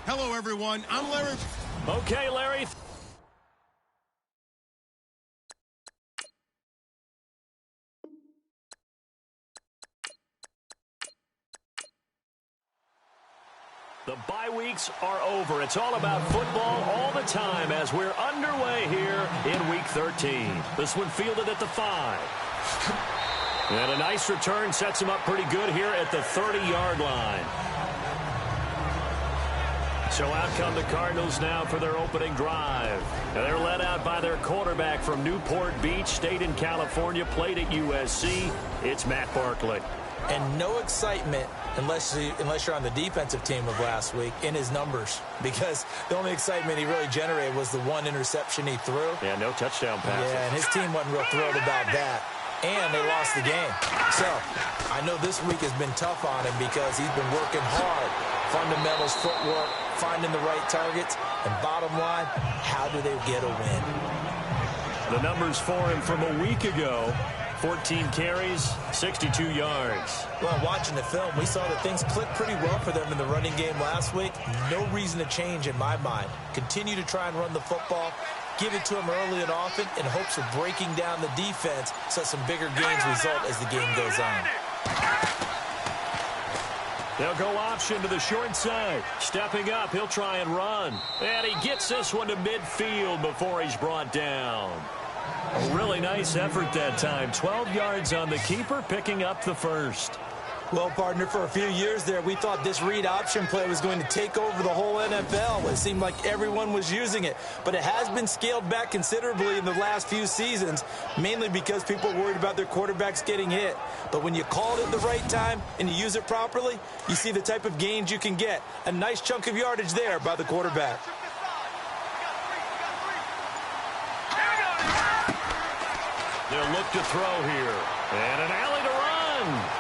Hello, everyone. I'm Larry. Okay, Larry. The bye weeks are over. It's all about football all the time as we're underway here in Week 13. This one fielded at the 5. And a nice return sets him up pretty good here at the 30-yard line. So out come the Cardinals now for their opening drive. And they're led out by their quarterback from Newport Beach, State in California, played at USC. It's Matt Barkley. And no excitement unless you're on the defensive team of last week in his numbers, because the only excitement he really generated was the one interception he threw. Yeah, no touchdown passes. Yeah, and his team wasn't real thrilled about that. And they lost the game. So I know this week has been tough on him because he's been working hard. Fundamentals, footwork, finding the right targets. And bottom line, how do they get a win? The numbers for him from a week ago: 14 carries, 62 yards. Well, watching the film, we saw that things clicked pretty well for them in the running game last week. No reason to change in my mind. Continue to try and run the football. Give it to him early and often in hopes of breaking down the defense so some bigger gains result as the game goes on. They'll go option to the short side. Stepping up, he'll try and run. And he gets this one to midfield before he's brought down. A really nice effort that time. 12 yards on the keeper, picking up the first. Well, partner, for a few years there, we thought this read option play was going to take over the whole NFL. It seemed like everyone was using it. But it has been scaled back considerably in the last few seasons, mainly because people are worried about their quarterbacks getting hit. But when you call it at the right time and you use it properly, you see the type of gains you can get. A nice chunk of yardage there by the quarterback. They'll look to throw here. And an alley to run.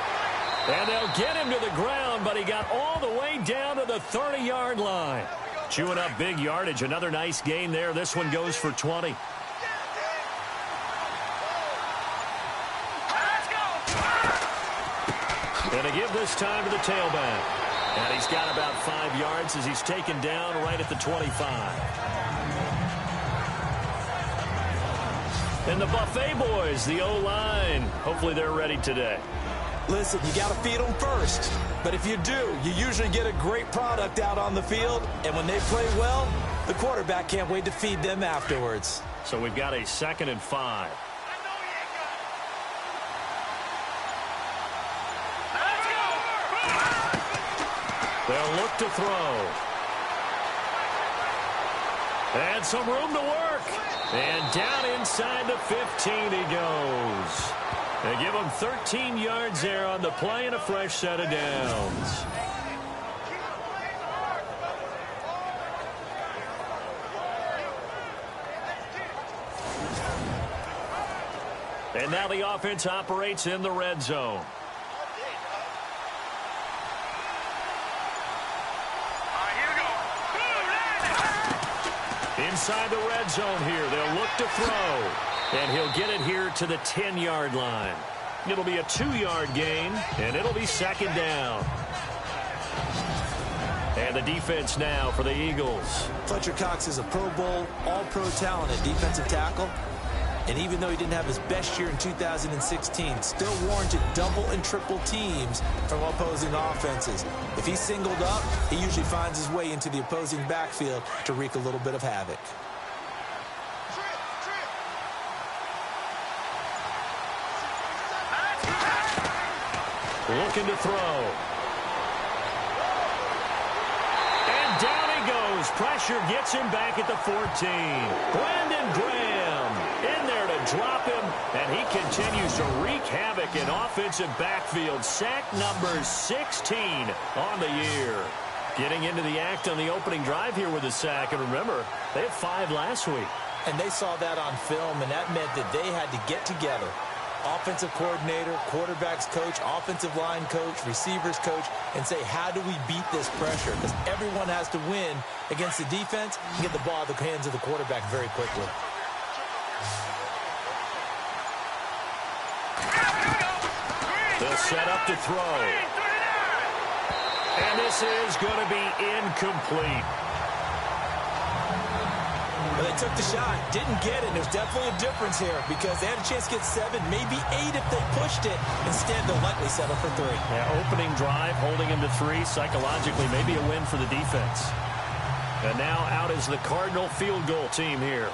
And they'll get him to the ground, but he got all the way down to the 30-yard line. Chewing up big yardage. Another nice gain there. This one goes for 20. And a give this time to the tailback. And he's got about 5 yards as he's taken down right at the 25. And the Buffet boys, the O-line, hopefully they're ready today. Listen, you got to feed them first. But if you do, you usually get a great product out on the field. And when they play well, The quarterback can't wait to feed them afterwards. So we've got a 2nd and 5. They'll look to throw. And some room to work. And down inside the 15 he goes. They give him 13 yards there on the play and a fresh set of downs. And now the offense operates in the red zone. Inside the red zone here, they'll look to throw. And he'll get it here to the 10-yard line. It'll be a 2-yard gain, and it'll be 2nd down. And the defense now for the Eagles. Fletcher Cox is a Pro Bowl, all-pro talent at defensive tackle. And even though he didn't have his best year in 2016, still warranted double and triple teams from opposing offenses. If he's singled up, he usually finds his way into the opposing backfield to wreak a little bit of havoc. Looking to throw. And down he goes. Pressure gets him back at the 14. Brandon Graham in there to drop him, and he continues to wreak havoc in offensive backfield. Sack number 16 on the year. Getting into the act on the opening drive here with a sack. And remember, they had 5 last week. And they saw that on film, and that meant that they had to get together. Offensive coordinator, quarterbacks coach, offensive line coach, receivers coach, and say, how do we beat this pressure? Because everyone has to win against the defense and get the ball out of the hands of the quarterback very quickly. They'll set up to throw. And this is going to be incomplete. But they took the shot, didn't get it. There's definitely a difference here because they had a chance to get 7, maybe 8 if they pushed it. Instead, they'll likely settle for 3. Yeah, opening drive, holding him to 3. Psychologically, maybe a win for the defense. And now out is the Cardinal field goal team here.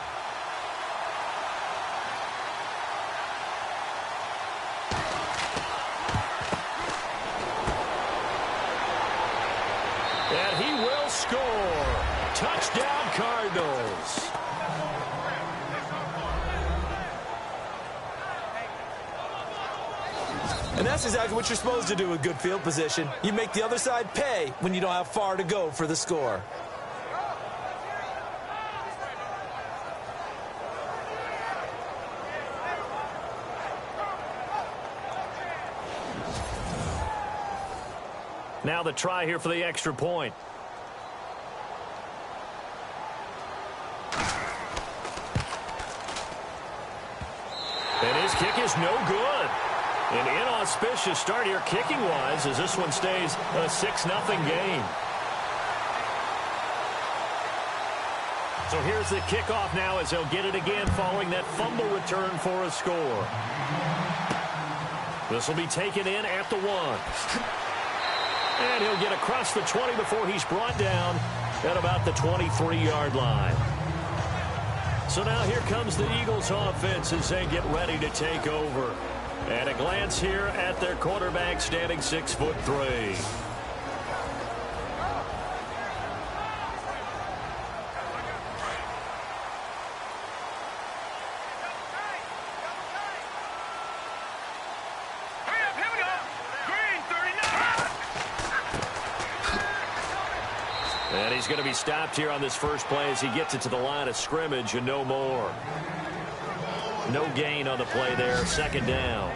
And he will score. Touchdown, Cardinals. And that's exactly what you're supposed to do with good field position. You make the other side pay when you don't have far to go for the score. Now the try here for the extra point. And his kick is no good. An inauspicious start here kicking-wise as this one stays a 6-0 game. So here's the kickoff now as they'll get it again following that fumble return for a score. This will be taken in at the 1. And he'll get across the 20 before he's brought down at about the 23-yard line. So now here comes the Eagles offense as they get ready to take over. And a glance here at their quarterback standing 6'3". And he's going to be stopped here on this first play as he gets it to the line of scrimmage and no more. No gain on the play there, 2nd down.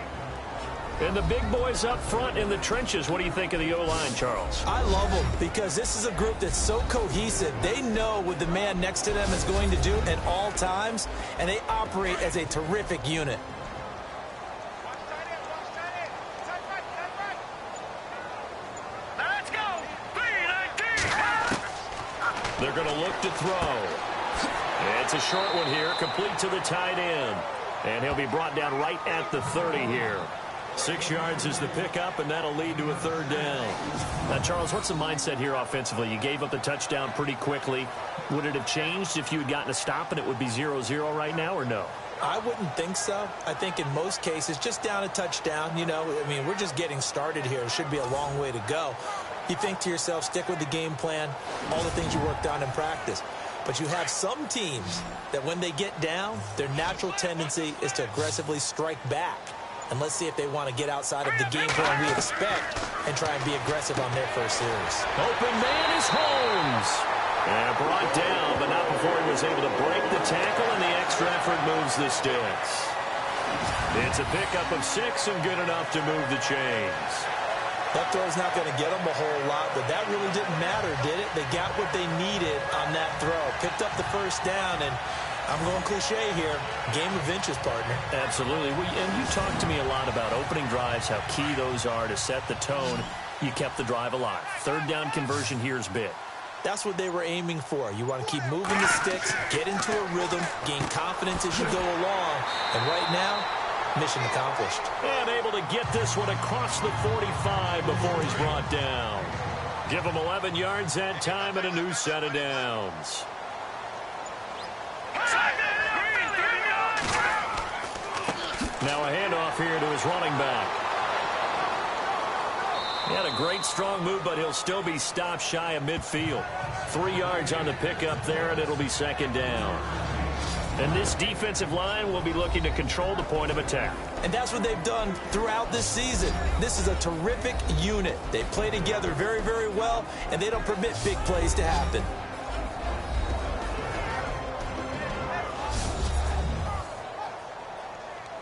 And the big boys up front in the trenches, what do you think of the O-line, Charles? I love them because this is a group that's so cohesive. They know what the man next to them is going to do at all times, and they operate as a terrific unit. They're going to look to throw. It's a short one here, complete to the tight end. And he'll be brought down right at the 30 here. 6 yards is the pickup, and that'll lead to a third down. Now, Charles, what's the mindset here offensively? You gave up the touchdown pretty quickly. Would it have changed if you had gotten a stop and it would be 0-0 right now, or no? I wouldn't think so. I think in most cases, just down a touchdown, you know, I mean, we're just getting started here. It should be a long way to go. You think to yourself, stick with the game plan, all the things you worked on in practice. But you have some teams that when they get down, their natural tendency is to aggressively strike back. And let's see if they want to get outside of the game plan we expect and try and be aggressive on their first series. Open man is Holmes. And brought down, but not before he was able to break the tackle, and the extra effort moves the sticks. It's a pickup of 6 and good enough to move the chains. That throw's not going to get them a whole lot, but that really didn't matter, did it? They got what they needed on that throw. Picked up the first down, and I'm going cliche here. Game of inches, partner. Absolutely. And you talked to me a lot about opening drives, how key those are to set the tone. You kept the drive alive. Third down conversion here is big. That's what they were aiming for. You want to keep moving the sticks, get into a rhythm, gain confidence as you go along. And right now, mission accomplished. And able to get this one across the 45 before he's brought down. Give him 11 yards that time and a new set of downs. Now a handoff here to his running back. He had a great strong move, but he'll still be stopped shy of midfield. 3 yards on the pickup there, and it'll be second down. And this defensive line will be looking to control the point of attack. And that's what they've done throughout this season. This is a terrific unit. They play together very, very well, and they don't permit big plays to happen.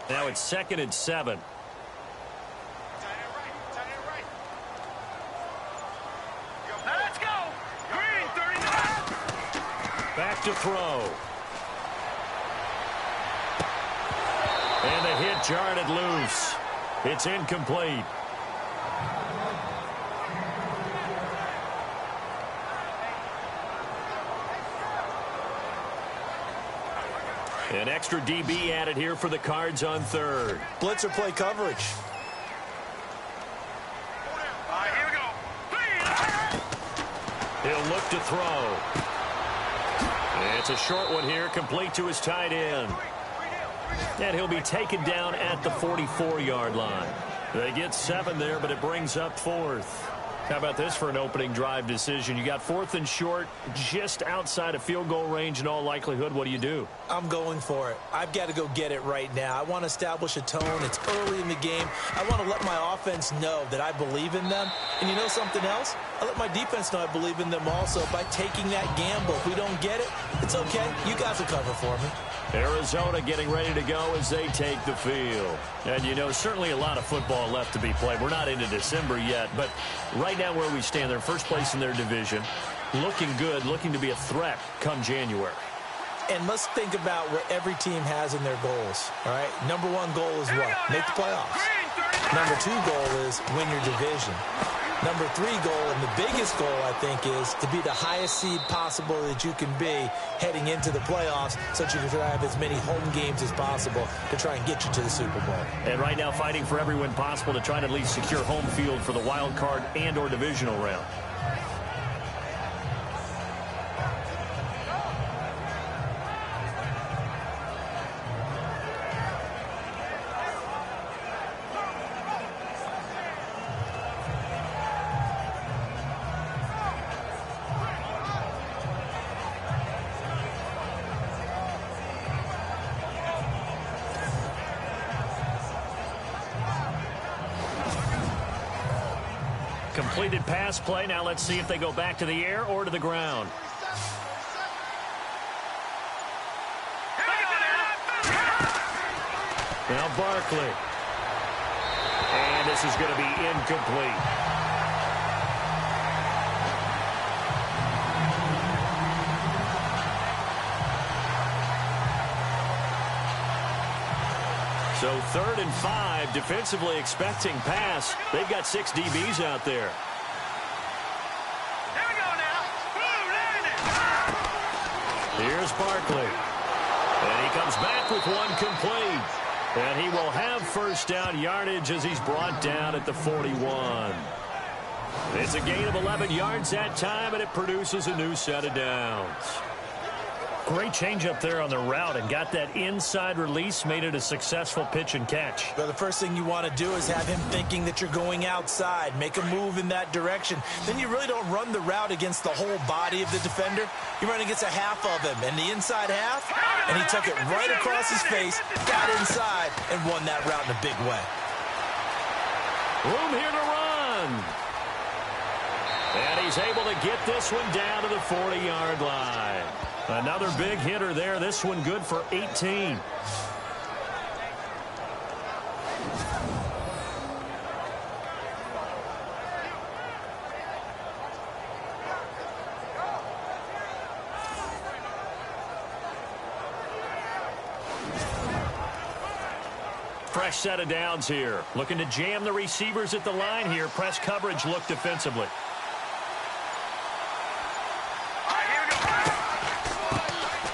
Now it's 2nd and 7. Let's go. Green, 39. Back to throw. And the hit jarred it loose. It's incomplete. An extra DB added here for the Cards on third. Blitzer play coverage. Here we go. He'll look to throw. It's a short one here, complete to his tight end. And he'll be taken down at the 44-yard line. They get 7 there, but it brings up 4th. How about this for an opening drive decision? You got 4th and short, just outside of field goal range in all likelihood. What do you do? I'm going for it. I've got to go get it right now. I want to establish a tone. It's early in the game. I want to let my offense know that I believe in them. And you know something else? I let my defense know I believe in them also by taking that gamble. If we don't get it, it's okay. You guys will cover for me. Arizona getting ready to go as they take the field. And, you know, certainly a lot of football left to be played. We're not into December yet, but right now where we stand, they're first place in their division, looking good, looking to be a threat come January. And let's think about what every team has in their goals, all right? Number 1 goal is what? Make the playoffs. Number 2 goal is win your division. Number 3 goal, and the biggest goal, I think, is to be the highest seed possible that you can be heading into the playoffs so that you can try to have as many home games as possible to try and get you to the Super Bowl. And right now fighting for every win possible to try and at least secure home field for the wild card and or divisional round. Completed pass play. Now let's see if they go back to the air or to the ground. Now Barkley. And this is going to be incomplete. So 3rd and 5, defensively expecting pass. They've got 6 DBs out there. Here we go now. Here's Barkley. And he comes back with one complete. And he will have first down yardage as he's brought down at the 41. It's a gain of 11 yards that time, and it produces a new set of downs. Great change up there on the route and got that inside release, made it a successful pitch and catch. But the first thing you want to do is have him thinking that you're going outside, make a move in that direction. Then you really don't run the route against the whole body of the defender. You run against a half of him, and the inside half, and he took it right across his face, got inside, and won that route in a big way. Room here to run. And he's able to get this one down to the 40-yard line. Another big hitter there. This one good for 18. Fresh set of downs here. Looking to jam the receivers at the line here. Press coverage look defensively.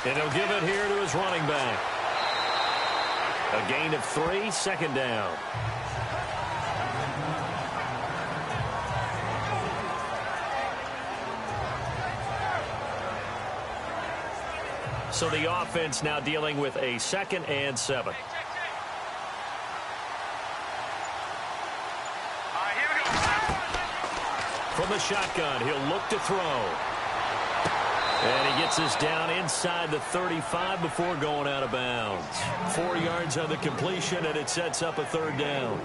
And he'll give it here to his running back. A gain of 3, second down. So the offense now dealing with a 2nd and 7. From the shotgun, he'll look to throw. And he gets this down inside the 35 before going out of bounds. 4 yards on the completion, and it sets up a 3rd down.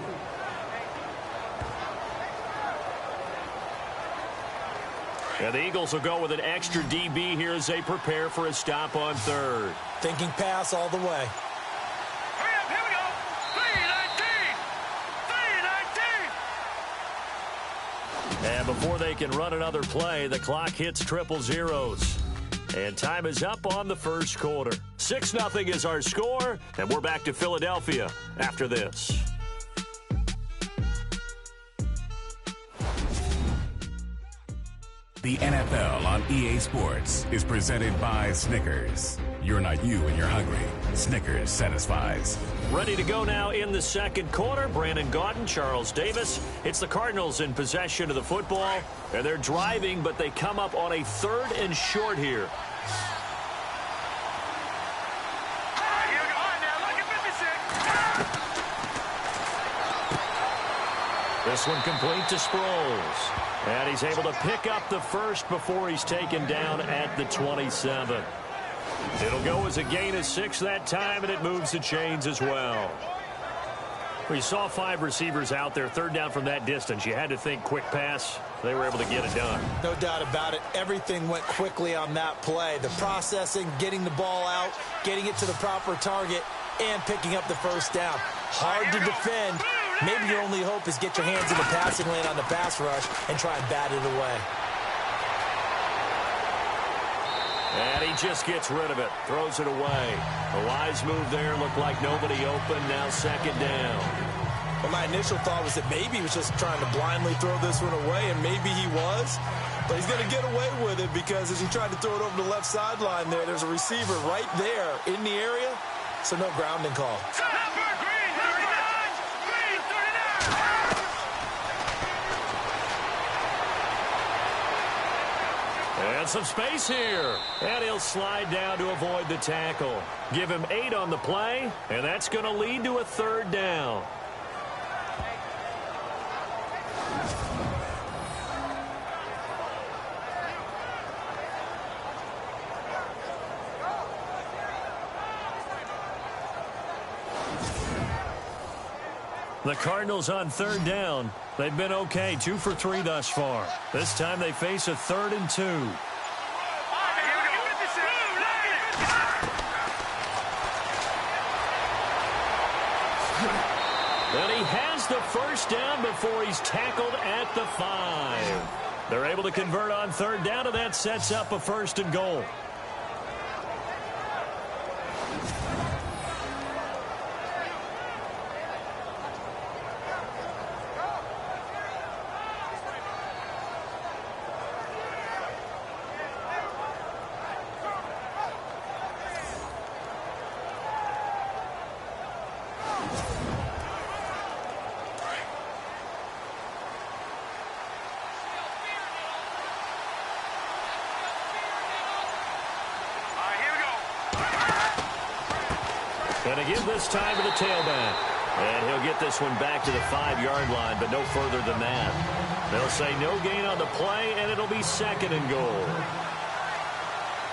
And the Eagles will go with an extra DB here as they prepare for a stop on 3rd. Thinking pass all the way. Hurry up, here we go. 3-19. And before they can run another play, the clock hits triple zeros. And time is up on the first quarter. 6-0 is our score, and we're back to Philadelphia after this. The NFL on EA Sports is presented by Snickers. You're not you when you're hungry. Snickers satisfies. Ready to go now in the second quarter. Brandon Gaudin, Charles Davis. It's the Cardinals in possession of the football. And they're driving, but they come up on a 3rd and short here. This one complete to Sproles. And he's able to pick up the first before he's taken down at the 27. It'll go as a gain of 6 that time, and it moves the chains as well. We saw 5 receivers out there, 3rd down from that distance. You had to think quick pass. They were able to get it done. No doubt about it. Everything went quickly on that play. The processing, getting the ball out, getting it to the proper target, and picking up the first down. Hard to defend. Maybe your only hope is get your hands in the passing lane on the pass rush and try and bat it away. And he just gets rid of it, throws it away. A wise move there, looked like nobody open, now 2nd down. Well, my initial thought was that maybe he was just trying to blindly throw this one away, and maybe he was. But he's going to get away with it because as he tried to throw it over the left sideline there's a receiver right there in the area, so no grounding call. And some space here. And he'll slide down to avoid the tackle. Give him 8 on the play, and that's going to lead to a 3rd down. The Cardinals on 3rd down. They've been okay, 2 for 3 thus far. This time they face a 3rd and 2. And he has the first down before he's tackled at the 5. They're able to convert on 3rd down, and that sets up a 1st and goal. And again this time to the tailback. And he'll get this one back to the 5-yard line, but no further than that. They'll say no gain on the play, and it'll be 2nd and goal.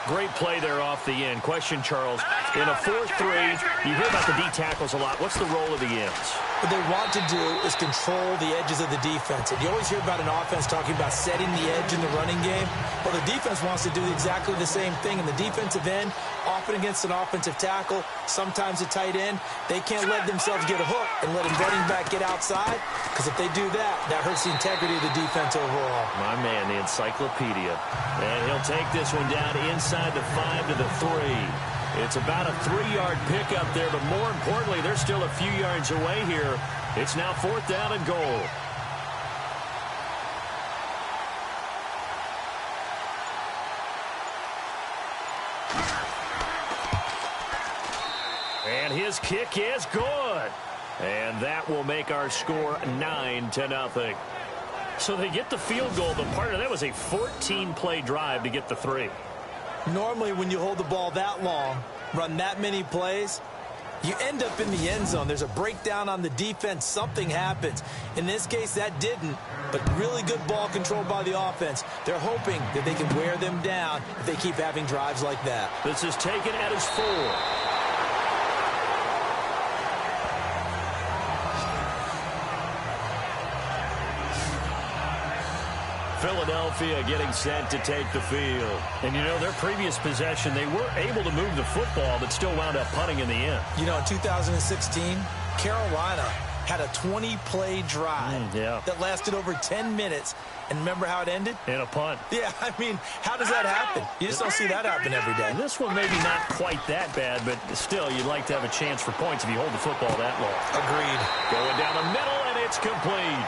Great play there off the end. Question, Charles, in a 4-3, you hear about the D tackles a lot. What's the role of the ends? What they want to do is control the edges of the defense. And you always hear about an offense talking about setting the edge in the running game. Well, the defense wants to do exactly the same thing. In the defensive end, often against an offensive tackle, sometimes a tight end, they can't let themselves get a hook and let a running back get outside, because if they do that, that hurts the integrity of the defense overall. My man, the encyclopedia. And he'll take this one down inside the 5 to the 3. It's about a 3-yard pickup there, but more importantly, they're still a few yards away here. It's now 4th down and goal. And his kick is good. And that will make our score 9-0. So they get the field goal, but part of that was a 14-play drive to get the 3. Normally, when you hold the ball that long, run that many plays, you end up in the end zone. There's a breakdown on the defense. Something happens. In this case, that didn't, but really good ball control by the offense. They're hoping that they can wear them down if they keep having drives like that. This is taken at his 4. Philadelphia getting set to take the field. And, you know, their previous possession, they were able to move the football, but still wound up punting in the end. You know, in 2016, Carolina had a 20-play drive that lasted over 10 minutes. And remember how it ended? In a punt. Yeah, I mean, how does that happen? You just don't see that happen every day. This one maybe not quite that bad, but still, you'd like to have a chance for points if you hold the football that long. Agreed. Going down the middle, and it's complete.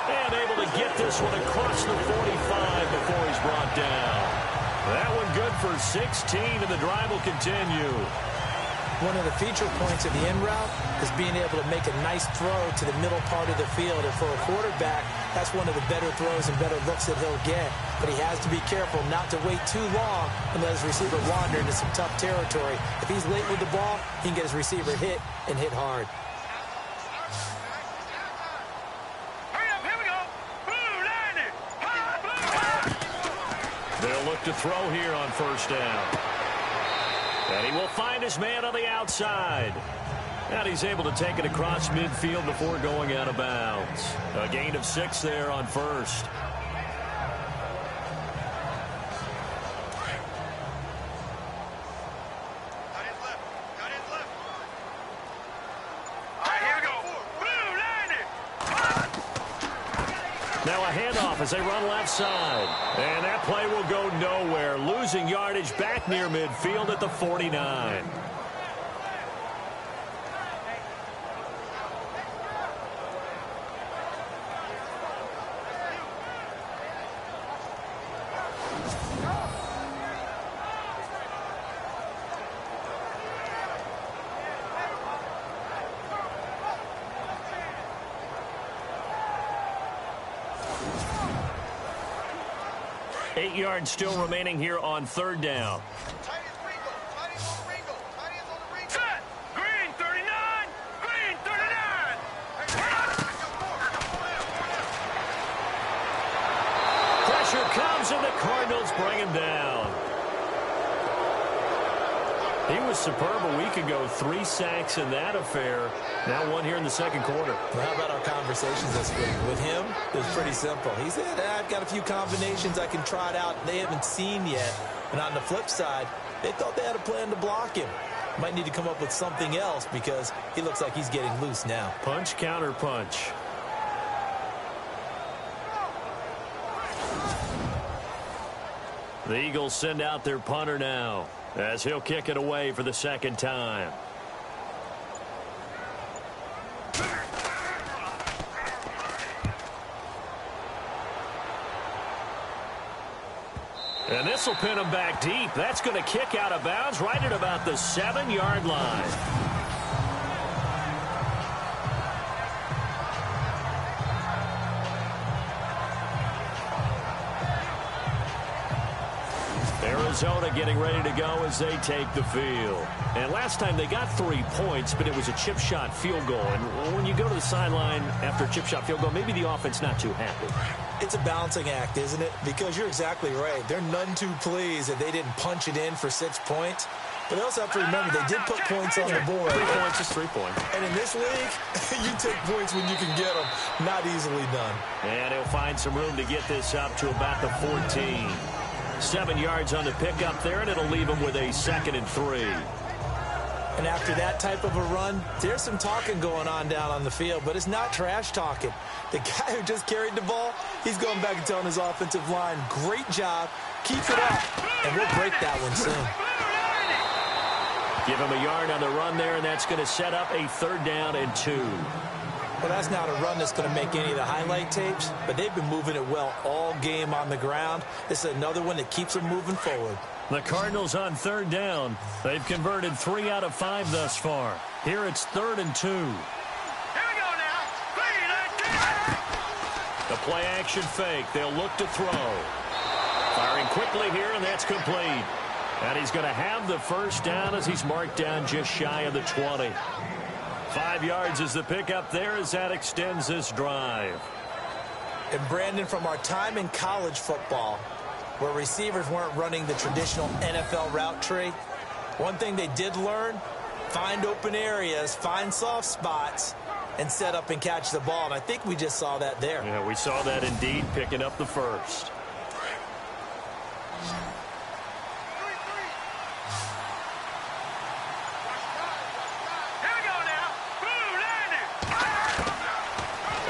And able to get this one across the 45 before he's brought down. That one good for 16, and the drive will continue. One of the feature points of the in route is being able to make a nice throw to the middle part of the field. And for a quarterback, that's one of the better throws and better looks that he'll get. But he has to be careful not to wait too long and let his receiver wander into some tough territory. If he's late with the ball, he can get his receiver hit and hit hard. They'll look to throw here on 1st down. And he will find his man on the outside. And he's able to take it across midfield before going out of bounds. A gain of 6 there on 1st. Now a handoff as they run left side. And that play will go nowhere. Losing yardage back near midfield at the 49. Eight yards still remaining here on 3rd down. Set. Green 39. Green 39. Pressure comes, and the Cardinals bring him down. He was superb a week ago. 3 sacks in that affair. Now 1 here in the 2nd quarter. Well, how about our conversations this week? With him, it was pretty simple. He said, I've got a few combinations I can try it out they haven't seen yet. And on the flip side, they thought they had a plan to block him. Might need to come up with something else because he looks like he's getting loose now. Punch, counter punch. The Eagles send out their punter now as he'll kick it away for the 2nd time. And this will pin him back deep. That's going to kick out of bounds right at about the 7-yard line. Arizona getting ready to go as they take the field. And last time they got 3 points, but it was a chip shot field goal. And when you go to the sideline after a chip shot field goal, maybe the offense not too happy. It's a balancing act, isn't it? Because you're exactly right. They're none too pleased that they didn't punch it in for 6 points. But they also have to remember they did put points on the board. 3 points is 3 points. And in this league, you take points when you can get them. Not easily done. And he'll find some room to get this up to about the 14. 7 yards on the pickup there, and it'll leave him with a 2nd and 3. And after that type of a run, there's some talking going on down on the field, but it's not trash talking. The guy who just carried the ball, he's going back and telling his offensive line, great job, keep it up, and we'll break that one soon. Give him a yard on the run there, and that's going to set up a 3rd down and 2. Well, that's not a run that's going to make any of the highlight tapes, but they've been moving it well all game on the ground. This is another one that keeps them moving forward. The Cardinals on 3rd down. They've converted 3 out of 5 thus far. Here it's 3rd and 2. Here we go now. 3, 19. The play action fake. They'll look to throw. Firing quickly here, and that's complete. And he's going to have the 1st down as he's marked down just shy of the 20. 5 yards is the pickup there as that extends this drive. And Brandon, from our time in college football, where receivers weren't running the traditional NFL route tree, one thing they did learn, find open areas, find soft spots, and set up and catch the ball. And I think we just saw that there. Yeah, we saw that indeed, picking up the 1st.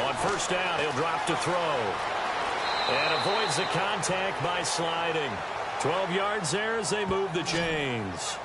On 1st down, he'll drop to throw. And avoids the contact by sliding. 12 yards there as they move the chains.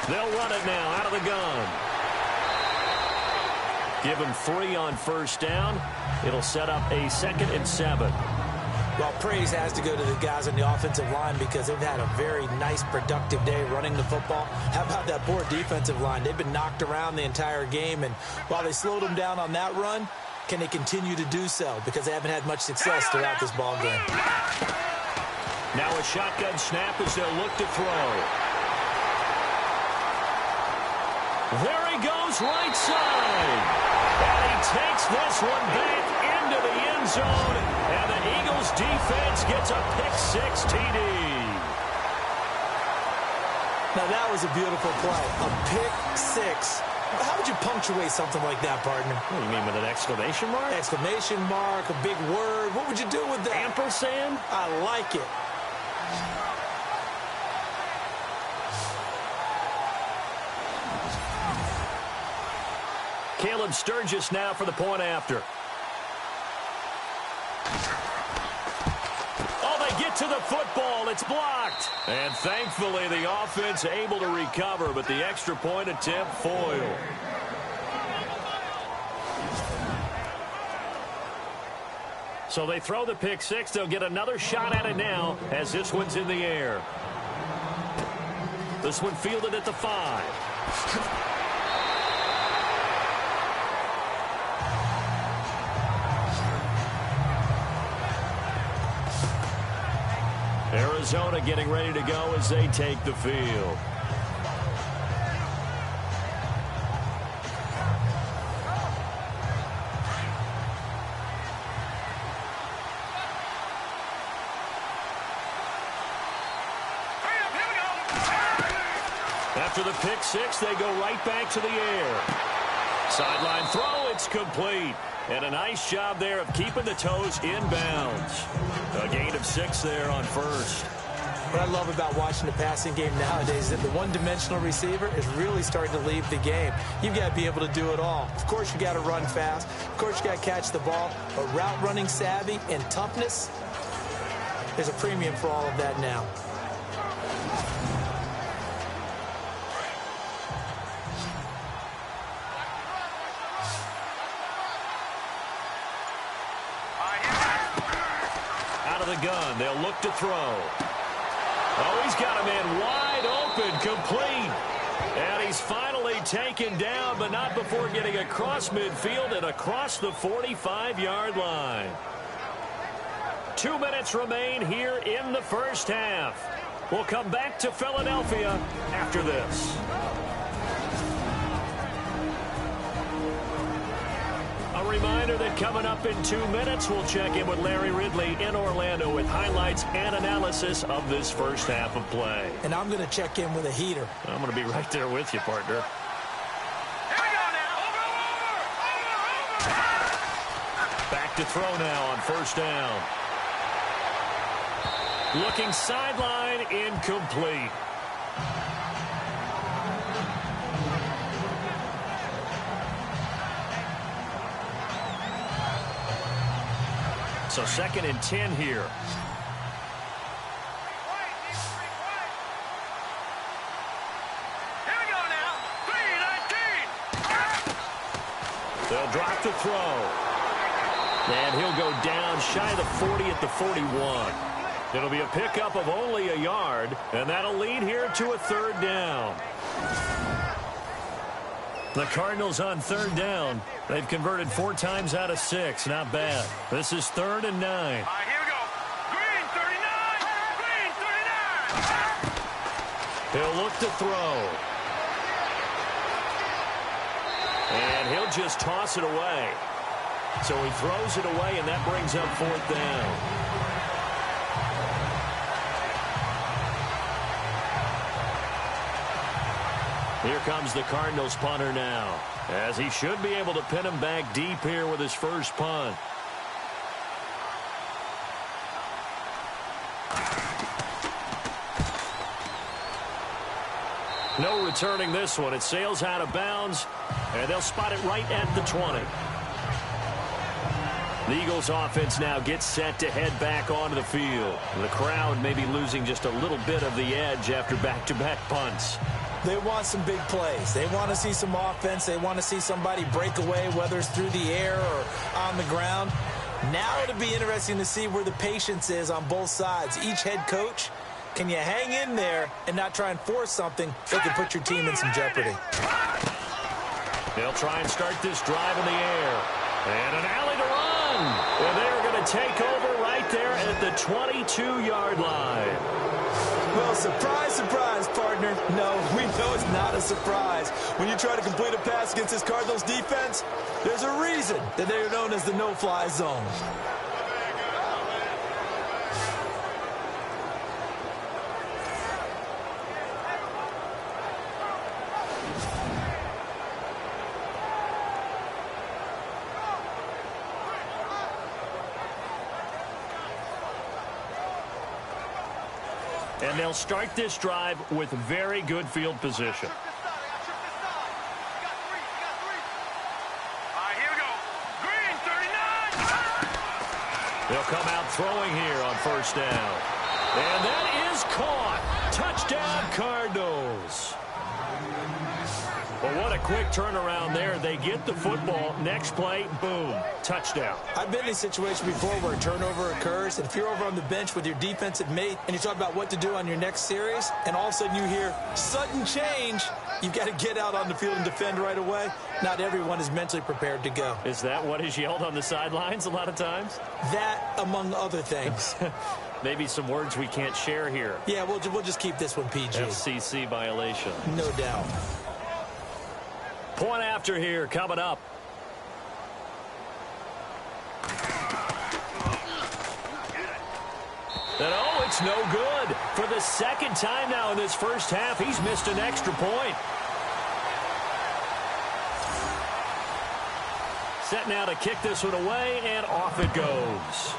They'll run it now out of the gun. Give him 3 on 1st down. It'll set up a 2nd and 7. Well, praise has to go to the guys on the offensive line because they've had a very nice, productive day running the football. How about that poor defensive line? They've been knocked around the entire game, and while they slowed them down on that run, can they continue to do so? Because they haven't had much success throughout this ball game. Now a shotgun snap as they'll look to throw. There he goes, right side. And he takes this one back into the end zone. And the Eagles defense gets a pick-6 TD. Now that was a beautiful play. A pick-6. How would you punctuate something like that, partner? What do you mean, with an exclamation mark? Exclamation mark, a big word. What would you do with that? Ampersand? I like it. Caleb Sturgis now for the point after. Oh, they get to the football. It's blocked. And thankfully, the offense able to recover, but the extra point attempt foiled. So they throw the pick-6. They'll get another shot at it now as this one's in the air. This one fielded at the 5. Arizona getting ready to go as they take the field. After the pick-6, they go right back to the air. Sideline throw, it's complete. And a nice job there of keeping the toes in bounds. A gain of 6 there on 1st. What I love about watching the passing game nowadays is that the one-dimensional receiver is really starting to leave the game. You've got to be able to do it all. Of course, you got to run fast. Of course, you got to catch the ball. But route running savvy and toughness, there's a premium for all of that now. of the gun. They'll look to throw. Oh, he's got a man wide open, complete. And he's finally taken down, but not before getting across midfield and across the 45-yard line. 2 minutes remain here in the first half. We'll come back to Philadelphia after this. A reminder that coming up in 2 minutes, we'll check in with Larry Ridley in Orlando with highlights and analysis of this first half of play. And I'm going to check in with a heater. I'm going to be right there with you, partner. Here we go now. Over. Back to throw now on first down. Looking sideline, incomplete. So 2nd and 10 here. Here we go now. 3-19. They'll drop the throw. And he'll go down shy of the 40 at the 41. It'll be a pickup of only a yard, and that'll lead here to a 3rd down. The Cardinals on 3rd down. They've converted 4 times out of 6. Not bad. This is 3rd and 9. All right, here we go. Green 39. Green 39. He'll look to throw. And he'll just toss it away. So he throws it away, and that brings up 4th down. Here comes the Cardinals punter now, as he should be able to pin him back deep here with his first punt. No returning this one. It sails out of bounds, and they'll spot it right at the 20. The Eagles offense now gets set to head back onto the field. The crowd may be losing just a little bit of the edge after back-to-back punts. They want some big plays. They want to see some offense. They want to see somebody break away, whether it's through the air or on the ground. Now it'll be interesting to see where the patience is on both sides. Each head coach, can you hang in there and not try and force something that could put your team in some jeopardy? They'll try and start this drive in the air. And an alley to run. And they're going to take over right there at the 22-yard line. Well, surprise, surprise, partner. No, we know it's not a surprise. When you try to complete a pass against this Cardinals defense, there's a reason that they're known as the no-fly zone. And they'll start this drive with very good field position. All right, here we go. Green 39. They'll come out throwing here on first down. And that is caught. Touchdown, Cardinals. Well, what a quick turnaround there. They get the football. Next play, boom, touchdown. I've been in a situation before where a turnover occurs, and if you're over on the bench with your defensive mate and you talk about what to do on your next series, and all of a sudden you hear sudden change, you've got to get out on the field and defend right away. Not everyone is mentally prepared to go. Is that what is yelled on the sidelines a lot of times? That, among other things. Maybe some words we can't share here. Yeah, we'll just keep this one PG. FCC violation. No doubt. Point after here coming up. And oh, it's no good. For the second time now in this first half, he's missed an extra point. Set now to kick this one away, and off it goes.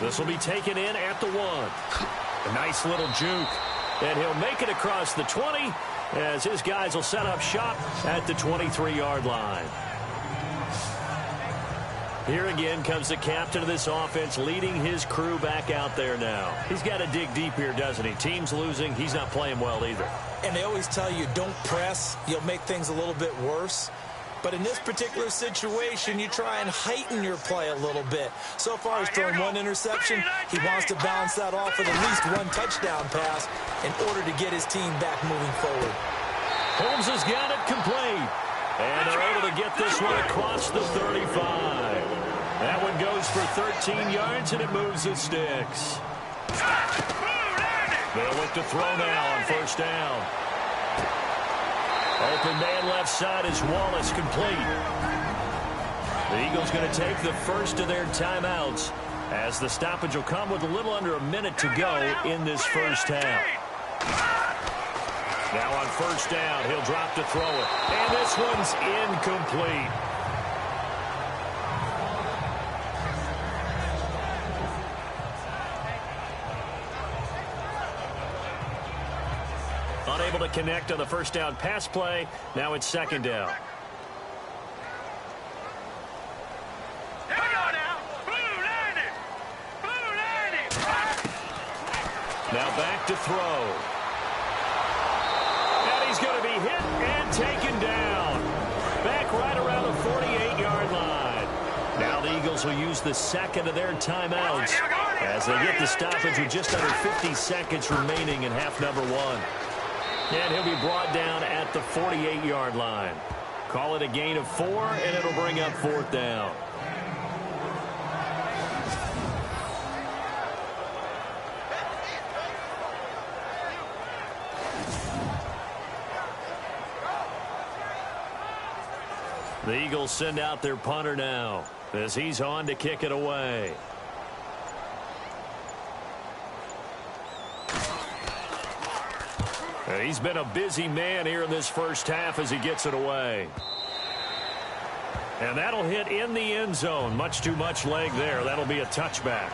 This will be taken in at the 1. A nice little juke. And he'll make it across the 20 as his guys will set up shop at the 23-yard line. Here again comes the captain of this offense leading his crew back out there now. He's got to dig deep here, doesn't he? Team's losing. He's not playing well either. And they always tell you, don't press. You'll make things a little bit worse. But in this particular situation, you try and heighten your play a little bit. So far, he's thrown one interception. He wants to balance that off with at least one touchdown pass in order to get his team back moving forward. Holmes has got it complete. And they're able to get this one across the 35. That one goes for 13 yards, and it moves the sticks. They'll look to throw now on first down. Open man left side is Wallace, complete. The Eagles going to take the first of their timeouts as the stoppage will come with a little under a minute to go in this first half. Now on first down, he'll drop to throw it. And this one's incomplete. Unable to connect on the first down pass play. Now it's second down. Now back to throw. And he's going to be hit and taken down. Back right around the 48-yard line. Now the Eagles will use the second of their timeouts as they get the stoppage with just under 50 seconds remaining in half number one. And he'll be brought down at the 48-yard line. Call it a gain of 4, and it'll bring up fourth down. The Eagles send out their punter now as he's on to kick it away. He's been a busy man here in this first half as he gets it away. And that'll hit in the end zone. Much too much leg there. That'll be a touchback.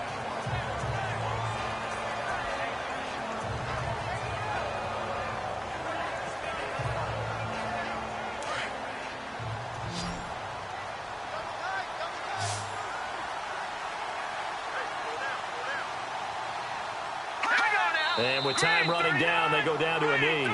And with time running down, they go down to a knee.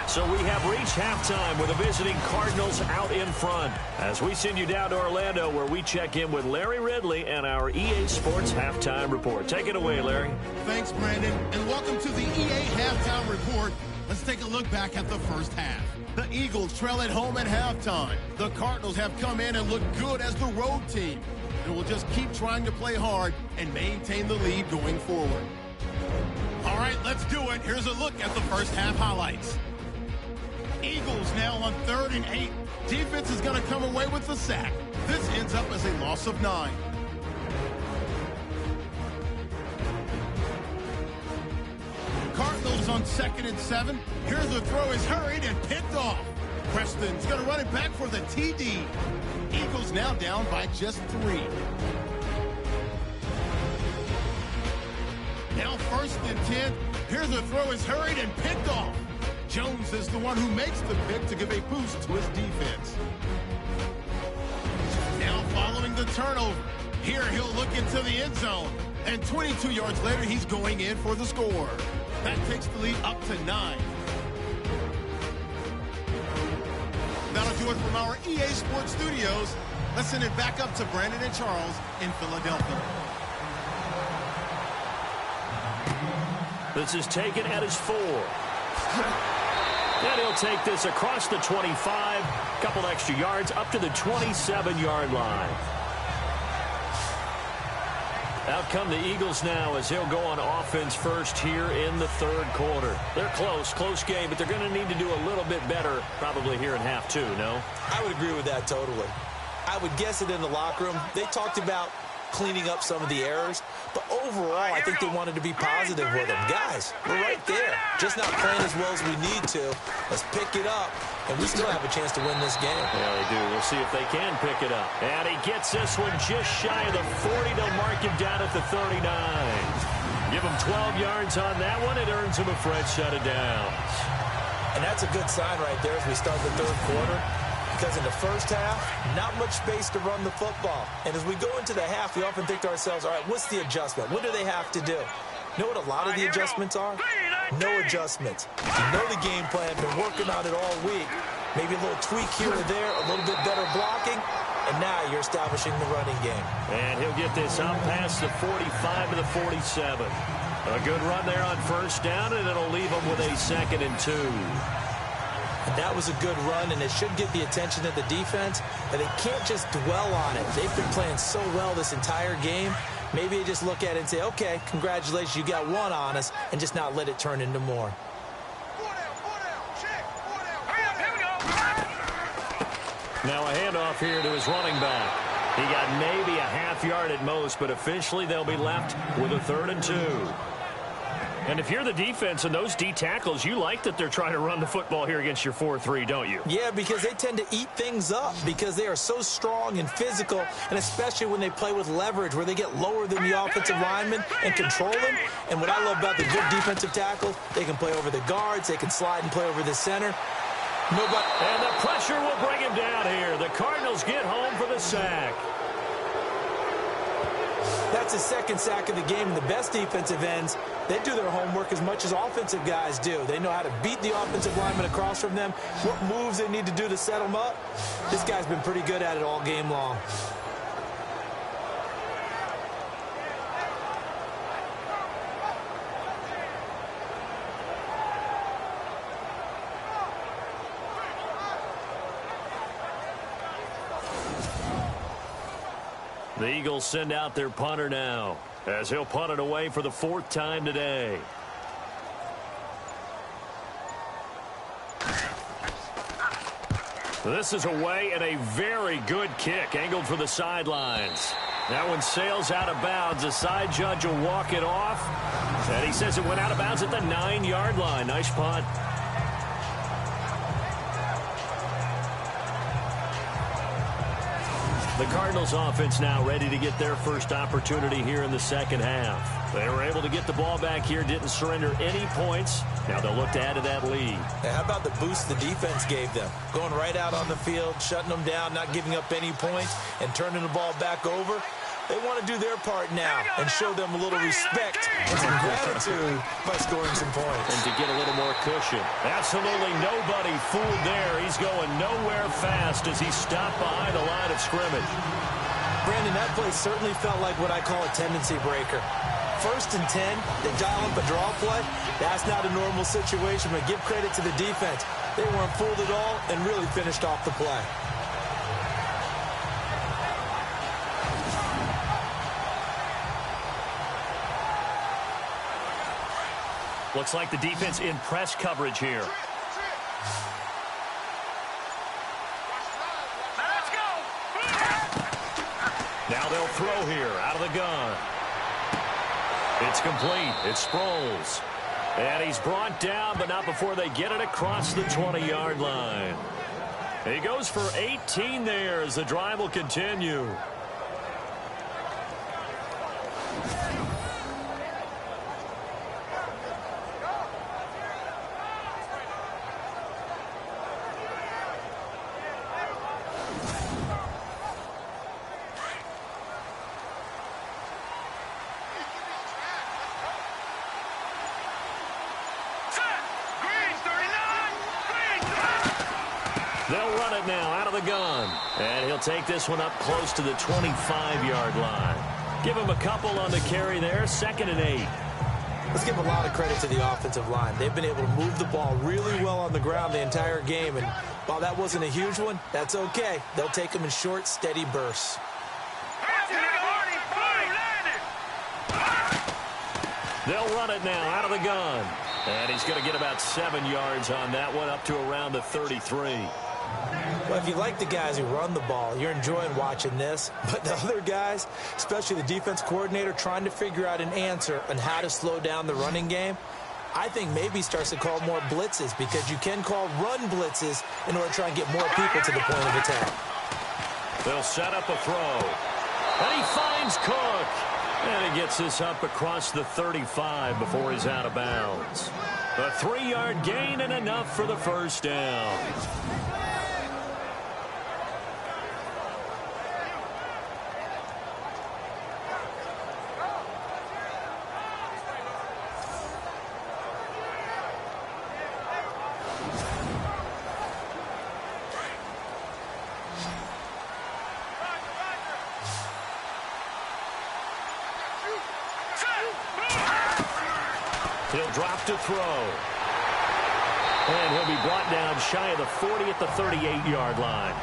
So we have reached halftime with the visiting Cardinals out in front as we send you down to Orlando where we check in with Larry Ridley and our EA Sports Halftime Report. Take it away, Larry. Thanks, Brandon, and welcome to the EA Halftime Report. Let's take a look back at the first half. The Eagles trail at home at halftime. The Cardinals have come in and looked good as the road team. And will just keep trying to play hard and maintain the lead going forward. All right, let's do it. Here's a look at the first half highlights. Eagles now on 3rd and 8. Defense is going to come away with the sack. This ends up as a loss of 9. Cardinals on 2nd and 7. Here's the throw is hurried and picked off. Preston's going to run it back for the TD. Eagles now down by just 3. Now 1st and 10. Here's the throw is hurried and picked off. Jones is the one who makes the pick to give a boost to his defense. Now following the turnover. Here he'll look into the end zone. And 22 yards later, he's going in for the score. That takes the lead up to 9. That'll do it from our EA Sports Studios. Let's send it back up to Brandon and Charles in Philadelphia. This is taken at his 4. And he'll take this across the 25, couple extra yards up to the 27-yard line. Out come the Eagles now as he'll go on offense first here in the 3rd quarter. They're close game, but they're going to need to do a little bit better probably here in half 2, no? I would agree with that totally. I would guess it in the locker room. They talked about cleaning up some of the errors, but overall, I think they wanted to be positive with them. Guys, we're right there. Just not playing as well as we need to. Let's pick it up, and we still have a chance to win this game. Yeah, they do. We'll see if they can pick it up. And he gets this one just shy of the 40 to mark him down at the 39. Give him 12 yards on that one. It earns him a fresh set of downs. And that's a good sign right there as we start the 3rd quarter. Because in the first half, not much space to run the football. And as we go into the half, we often think to ourselves, all right, what's the adjustment? What do they have to do? You know what a lot of the adjustments are? No adjustments. You know the game plan, been working on it all week. Maybe a little tweak here or there, a little bit better blocking, and now you're establishing the running game. And he'll get this up past the 45 to the 47. A good run there on first down, and it'll leave them with a 2nd and 2. And that was a good run, and it should get the attention of the defense. And they can't just dwell on it. They've been playing so well this entire game. Maybe they just look at it and say, okay, congratulations, you got one on us, and just not let it turn into more. Now a handoff here to his running back. He got maybe a half yard at most, but officially they'll be left with a 3rd and 2. And if you're the defense and those D tackles, you like that they're trying to run the football here against your 4-3, don't you? Yeah, because they tend to eat things up because they are so strong and physical, and especially when they play with leverage where they get lower than the offensive linemen and control them. And what I love about the good defensive tackles, they can play over the guards, they can slide and play over the center. Nobody. And the pressure will bring him down here. The Cardinals get home for the sack. That's his 2nd sack of the game, and the best defensive ends, they do their homework as much as offensive guys do. They know how to beat the offensive lineman across from them, what moves they need to do to set them up. This guy's been pretty good at it all game long. The Eagles send out their punter now, as he'll punt it away for the 4th time today. This is away, and a very good kick angled for the sidelines. That one sails out of bounds. The side judge will walk it off, and he says it went out of bounds at the 9-yard line. Nice punt. The Cardinals offense now ready to get their first opportunity here in the 2nd half. They were able to get the ball back here, didn't surrender any points. Now they'll look to add to that lead. Now, how about the boost the defense gave them? Going right out on the field, shutting them down, not giving up any points, and turning the ball back over. They want to do their part now and show them a little respect and some gratitude by scoring some points. And to get a little more cushion. Absolutely nobody fooled there. He's going nowhere fast as he stopped behind the line of scrimmage. Brandon, that play certainly felt like what I call a tendency breaker. 1st and 10, they dial up a draw play. That's not a normal situation, but give credit to the defense. They weren't fooled at all and really finished off the play. Looks like the defense in press coverage here. Let's go. Now they'll throw here out of the gun. It's complete. It's Sproles. And he's brought down, but not before they get it across the 20-yard line. He goes for 18 there as the drive will continue. They'll run it now out of the gun. And he'll take this one up close to the 25-yard line. Give him a couple on the carry there. 2nd and 8. Let's give a lot of credit to the offensive line. They've been able to move the ball really well on the ground the entire game. And while that wasn't a huge one, that's okay. They'll take them in short, steady bursts. They'll run it now out of the gun. And he's going to get about 7 yards on that one, up to around the 33. Well, if you like the guys who run the ball, you're enjoying watching this. But the other guys, especially the defense coordinator, trying to figure out an answer on how to slow down the running game, I think maybe starts to call more blitzes, because you can call run blitzes in order to try and get more people to the point of attack. They'll set up a throw. And he finds Cook. And he gets this up across the 35 before he's out of bounds. A 3-yard gain and enough for the first down. He'll drop to throw. And he'll be brought down shy of the 40 at the 38-yard line.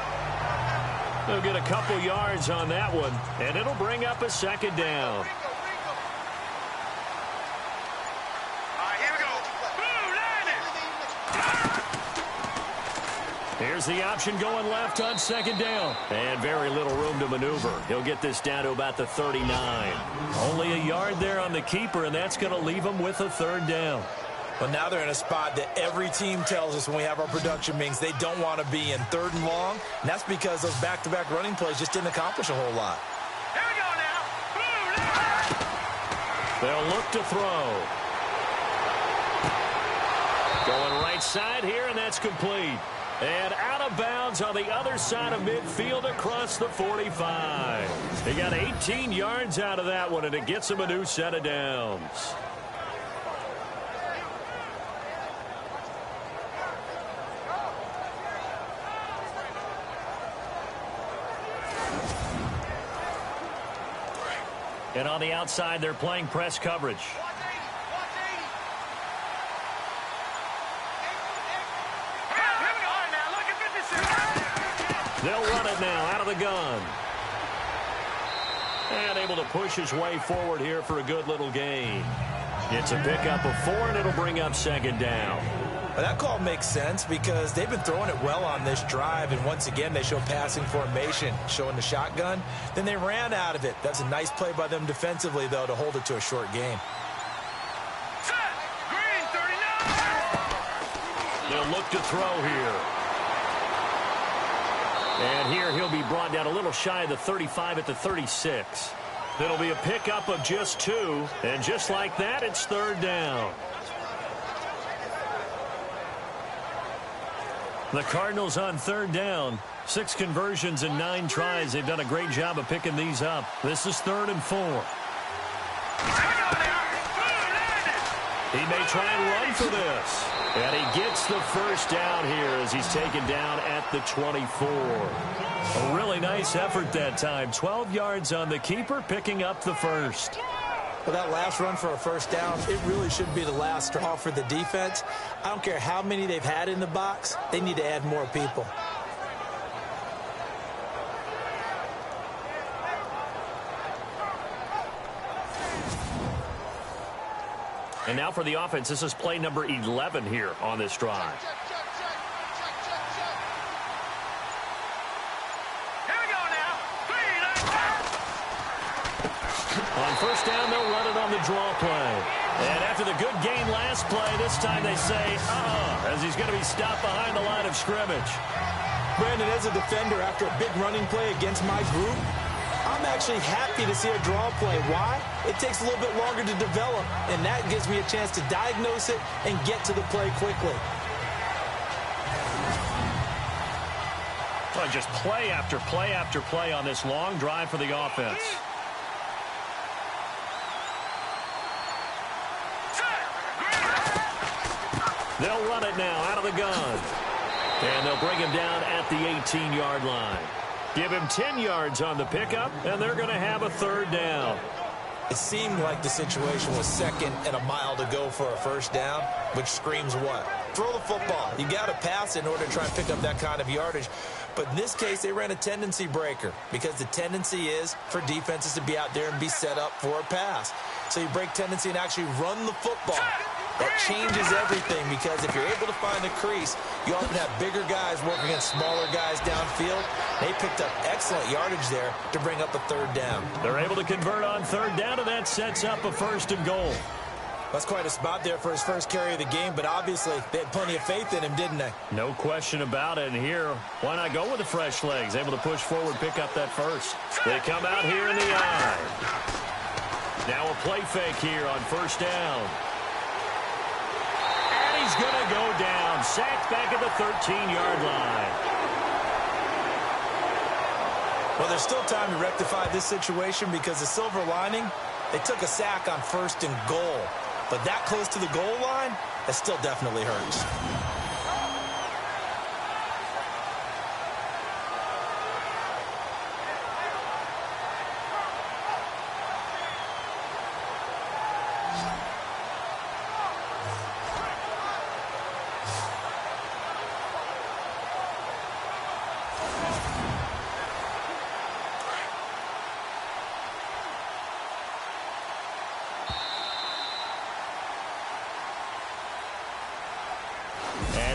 They'll get a couple yards on that one, and it'll bring up a second down. Here's the option going left on second down. And very little room to maneuver. He'll get this down to about the 39. Only a yard there on the keeper, and that's going to leave him with a third down. Well, now they're in a spot that every team tells us when we have our production meetings they don't want to be in, third and long. And that's because those back-to-back running plays just didn't accomplish a whole lot. Here we go now. They'll look to throw. Going right side here, and that's complete. And out of bounds on the other side of midfield across the 45. He got 18 yards out of that one, and it gets him a new set of downs. And on the outside, they're playing press coverage. They'll run it now out of the gun. And able to push his way forward here for a good little gain. It's a pickup of 4, and it'll bring up second down. Well, that call makes sense because they've been throwing it well on this drive, and once again they show passing formation, showing the shotgun. Then they ran out of it. That's a nice play by them defensively, though, to hold it to a short gain. Set. Green 39. They'll look to throw here. And here he'll be brought down a little shy of the 35 at the 36. It'll be a pickup of just 2, and just like that, it's third down. The Cardinals on third down. 6 conversions and 9 tries. They've done a great job of picking these up. This is 3rd and 4. He may try and run for this. And he gets the first down here as he's taken down at the 24. A really nice effort that time. 12 yards on the keeper, picking up the first. Well, that last run for a first down, it really should be the last straw for the defense. I don't care how many they've had in the box. They need to add more people. And now for the offense, this is play number 11 here on this drive. On first down, they'll run it on the draw play. And after the good gain last play, this time they say, as he's going to be stopped behind the line of scrimmage. Brandon, as a defender, after a big running play against my group, I'm actually happy to see a draw play. Why? It takes a little bit longer to develop, and that gives me a chance to diagnose it and get to the play quickly. Well, just play after play after play on this long drive for the offense. They'll run it now out of the gun. And they'll bring him down at the 18-yard line. Give him 10 yards on the pickup, and they're going to have a third down. It seemed like the situation was 2nd and a mile to go for a first down, which screams what? Throw the football. You got to pass in order to try and pick up that kind of yardage. But in this case, they ran a tendency breaker because the tendency is for defenses to be out there and be set up for a pass. So you break tendency and actually run the football. That changes everything because if you're able to find the crease, you often have bigger guys working against smaller guys downfield. They picked up excellent yardage there to bring up a third down. They're able to convert on third down, and that sets up a 1st and goal. That's quite a spot there for his first carry of the game, but obviously they had plenty of faith in him, didn't they? No question about it. And here, why not go with the fresh legs? Able to push forward, pick up that first. They come out here in the eye. Now a play fake here on first down. He's going to go down. Sacked back at the 13-yard line. Well, there's still time to rectify this situation because the silver lining, they took a sack on 1st and goal. But that close to the goal line, that still definitely hurts.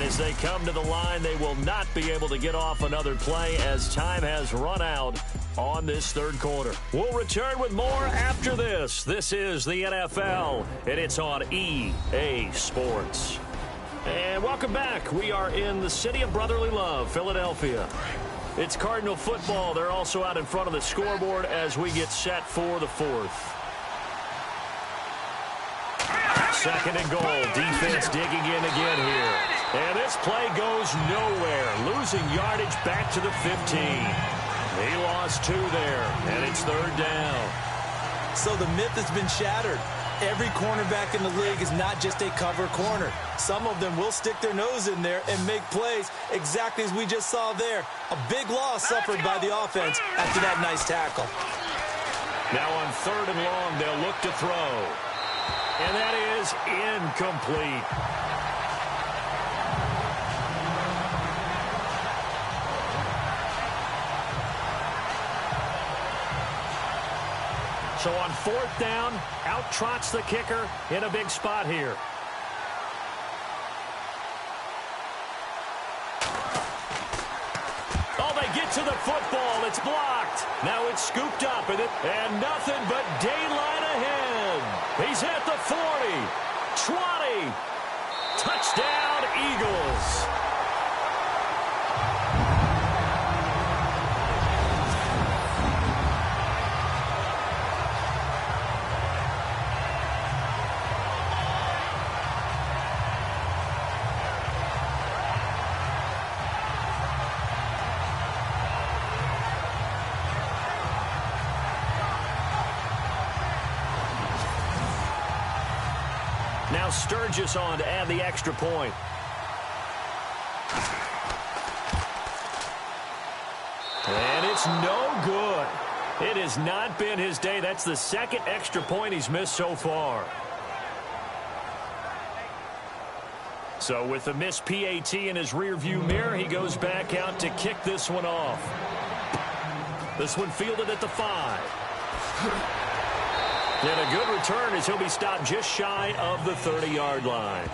as they come to the line, they will not be able to get off another play as time has run out on this third quarter. We'll return with more after this. This is the NFL, and it's on EA Sports. And welcome back. We are in the city of brotherly love, Philadelphia. It's Cardinal football. They're also out in front of the scoreboard as we get set for the fourth. Second and goal. Defense digging in again here. And this play goes nowhere. Losing yardage back to the 15. He lost 2 there, and it's third down. So the myth has been shattered. Every cornerback in the league is not just a cover corner. Some of them will stick their nose in there and make plays exactly as we just saw there. A big loss suffered by the offense after that nice tackle. Now on third and long, they'll look to throw. And that is incomplete. So on fourth down, out trots the kicker in a big spot here. Oh, they get to the football. It's blocked. Now it's scooped up, and nothing but daylight ahead. He's at the 40, 20. Touchdown, Eagles. Now Sturgis on to add the extra point. And it's no good. It has not been his day. That's the second extra point he's missed so far. So with the missed PAT in his rearview mirror, he goes back out to kick this one off. This one fielded at the 5. And a good return as he'll be stopped just shy of the 30-yard line.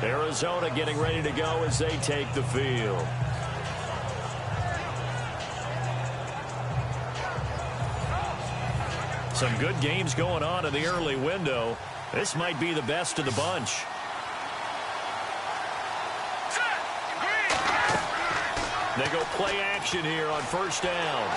Arizona getting ready to go as they take the field. Some good games going on in the early window. This might be the best of the bunch. They go play action here on first down.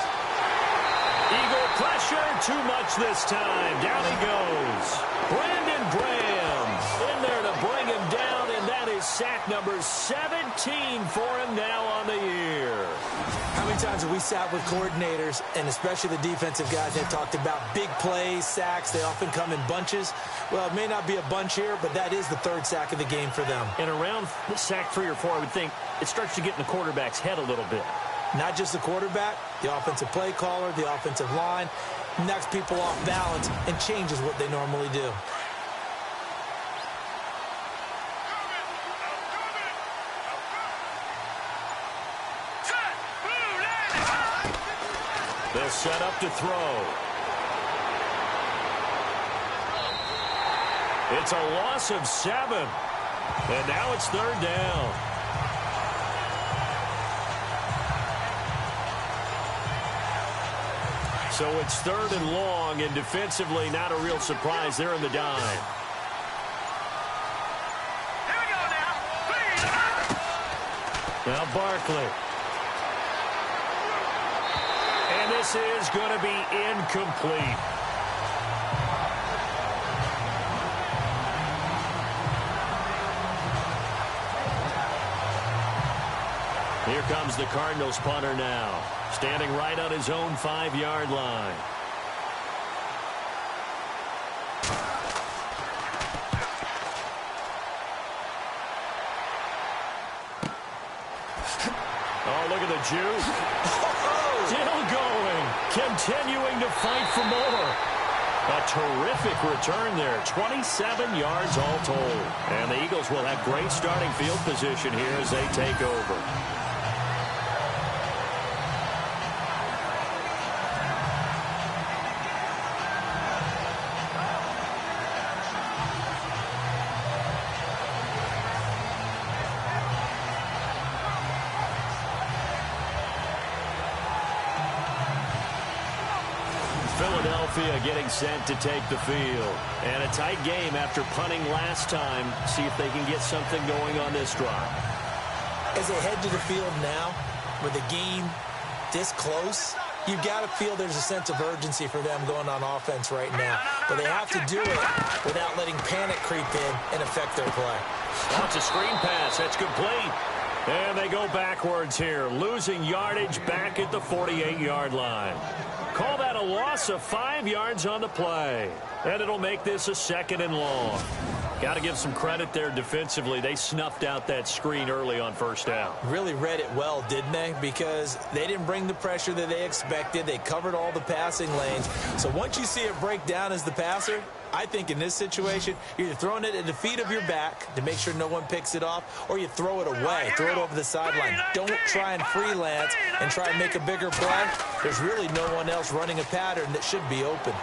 Eagle pressure, too much this time. Down he goes. Brandon Graham in there to bring him down, and that is sack number 17 for him now on the year. How many times have we sat with coordinators, and especially the defensive guys, that talked about big plays, sacks? They often come in bunches. Well, it may not be a bunch here, but that is the third sack of the game for them. And around sack 3 or 4, I would think it starts to get in the quarterback's head a little bit. Not just the quarterback, the offensive play caller, the offensive line, knocks people off balance and changes what they normally do. They'll set up to throw. It's a loss of 7. And now it's third down. So it's third and long, and defensively not a real surprise. They're in the dime. Here we go now. Now Barkley. And this is going to be incomplete. Here comes the Cardinals punter now, standing right on his own 5-yard line. Oh, look at the juke. Still going, continuing to fight for more. A terrific return there, 27 yards all told. And the Eagles will have great starting field position here as they take over. Philadelphia getting set to take the field. And a tight game after punting last time. See if they can get something going on this drive. As they head to the field now, with the game this close, you've got to feel there's a sense of urgency for them going on offense right now. But they have to do it without letting panic creep in and affect their play. Oh, it's a screen pass. That's complete. And they go backwards here, losing yardage back at the 48-yard line. Call that a loss of 5 yards on the play. And it'll make this a 2nd and long. Got to give some credit there defensively. They snuffed out that screen early on first down. Really read it well, didn't they? Because they didn't bring the pressure that they expected. They covered all the passing lanes. So once you see it break down as the passer, I think in this situation, you're either throwing it at the feet of your back to make sure no one picks it off, or you throw it away, throw it over the sideline. Don't try and freelance and try and make a bigger play. There's really no one else running a pattern that should be open.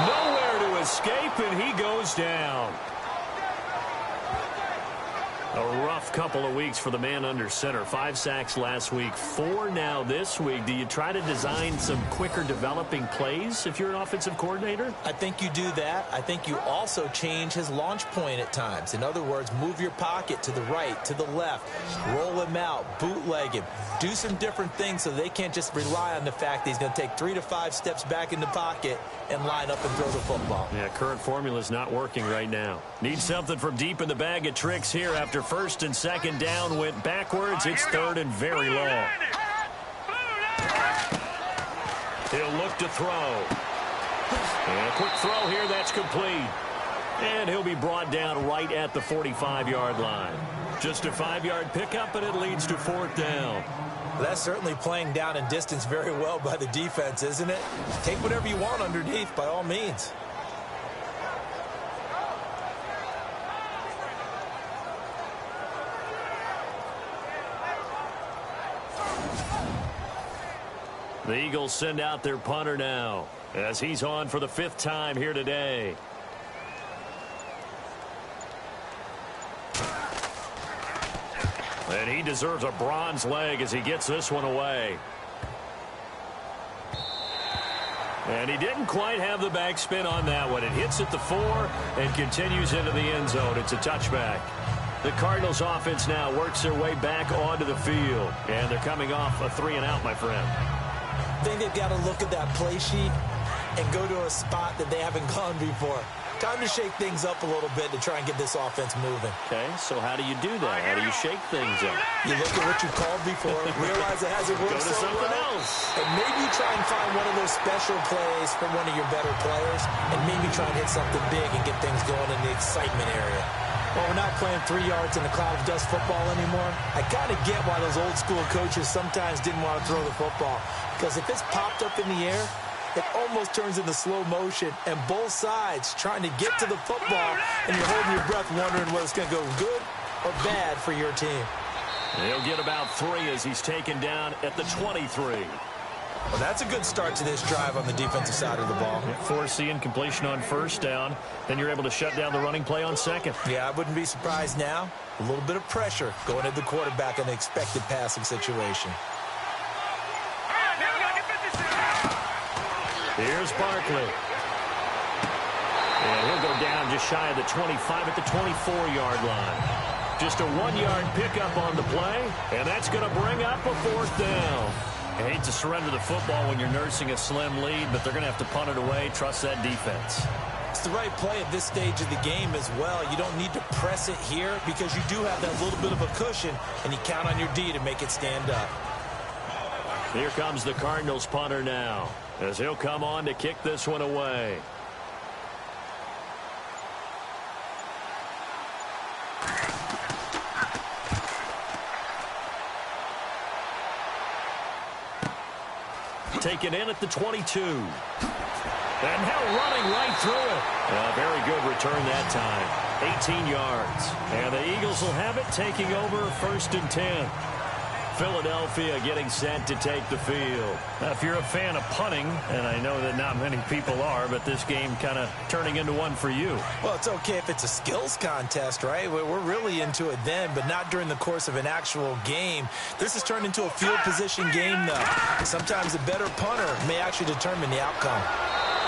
Nowhere to escape, and he goes down. A rough couple of weeks for the man under center. 5 sacks last week, 4 now this week. Do you try to design some quicker developing plays if you're an offensive coordinator? I think you do that. I think you also change his launch point at times. In other words, move your pocket to the right, to the left, roll him out, bootleg him. Do some different things so they can't just rely on the fact that he's going to take 3 to 5 steps back in the pocket and line up and throw the football. Yeah, current formula is not working right now. Need something from deep in the bag of tricks here after 1st and 2nd down went backwards. It's 3rd and very long. He'll look to throw. And a quick throw here, that's complete. And he'll be brought down right at the 45-yard line. Just a 5-yard pickup, and it leads to 4th down. Well, that's certainly playing down in distance very well by the defense, isn't it? Take whatever you want underneath, by all means. The Eagles send out their punter now as he's on for the 5th time here today. And he deserves a bronze leg as he gets this one away. And he didn't quite have the backspin on that one. It hits at the 4 and continues into the end zone. It's a touchback. The Cardinals offense now works their way back onto the field. And they're coming off a 3-and-out, my friend. I think they've got to look at that play sheet and go to a spot that they haven't gone before. Time to shake things up a little bit to try and get this offense moving. Okay, so how do you do that? How do you shake things up? You look at what you called before, realize it hasn't worked Go to so something well, else. and maybe try and find one of those special plays from one of your better players, and maybe try and hit something big and get things going in the excitement area. Well, we're not playing 3 yards in a cloud of dust football anymore. I kind of get why those old school coaches sometimes didn't want to throw the football, because if it's popped up in the air, it almost turns into slow motion, and both sides trying to get to the football, and you're holding your breath wondering whether it's going to go good or bad for your team. He'll get about 3 as he's taken down at the 23. Well, that's a good start to this drive on the defensive side of the ball. Forcing completion on 1st down. Then you're able to shut down the running play on 2nd. Yeah, I wouldn't be surprised now. A little bit of pressure going at the quarterback in the expected passing situation. Here's Barkley. And he'll go down just shy of the 25 at the 24-yard line. Just a 1-yard pickup on the play, and that's going to bring up a 4th down. I hate to surrender the football when you're nursing a slim lead, but they're going to have to punt it away. Trust that defense. It's the right play at this stage of the game as well. You don't need to press it here because you do have that little bit of a cushion, and you count on your D to make it stand up. Here comes the Cardinals punter now, as he'll come on to kick this one away. Taken in at the 22. And now running right through it. A very good return that time. 18 yards. And the Eagles will have it, taking over 1st and 10. Philadelphia getting set to take the field. Now, if you're a fan of punting, and I know that not many people are, but this game kind of turning into one for you. Well, it's okay if it's a skills contest, right? We're really into it then, but not during the course of an actual game. This has turned into a field position game, though. Sometimes a better punter may actually determine the outcome.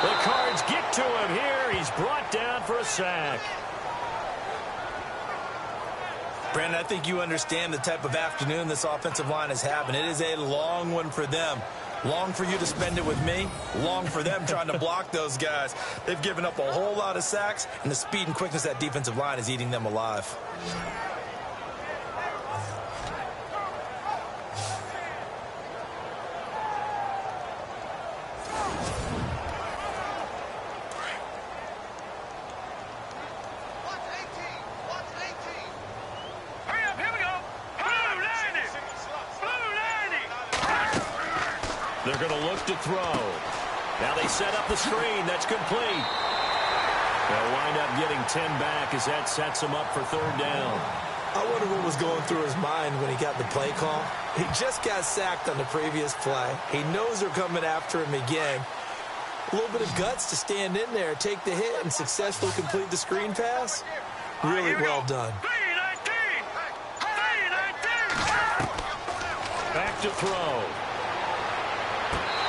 The Cards get to him here. He's brought down for a sack. Brandon, I think you understand the type of afternoon this offensive line is having. It is a long one for them. Long for you to spend it with me. Long for them trying to block those guys. They've given up a whole lot of sacks, and the speed and quickness of that defensive line is eating them alive. They're going to look to throw. Now they set up the screen. That's complete. They'll wind up getting 10 back as that sets them up for third down. I wonder what was going through his mind when he got the play call. He just got sacked on the previous play. He knows they're coming after him again. A little bit of guts to stand in there, take the hit, and successfully complete the screen pass. Really well done. Back to throw.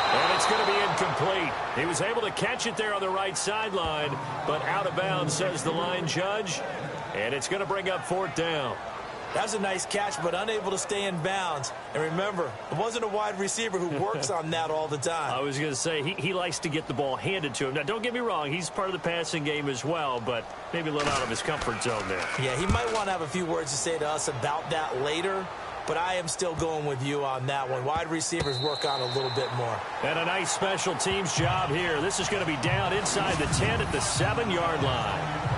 And it's going to be incomplete. He was able to catch it there on the right sideline, but out of bounds, says the line judge. And it's going to bring up fourth down. That's a nice catch, but unable to stay in bounds. And remember, it wasn't a wide receiver who works on that all the time. I was going to say, he likes to get the ball handed to him. Now, don't get me wrong, he's part of the passing game as well, but maybe a little out of his comfort zone there. Yeah, he might want to have a few words to say to us about that later, but I am still going with you on that one. Wide receivers work on a little bit more. And a nice special teams job here. This is going to be down inside the 10 at the 7-yard line.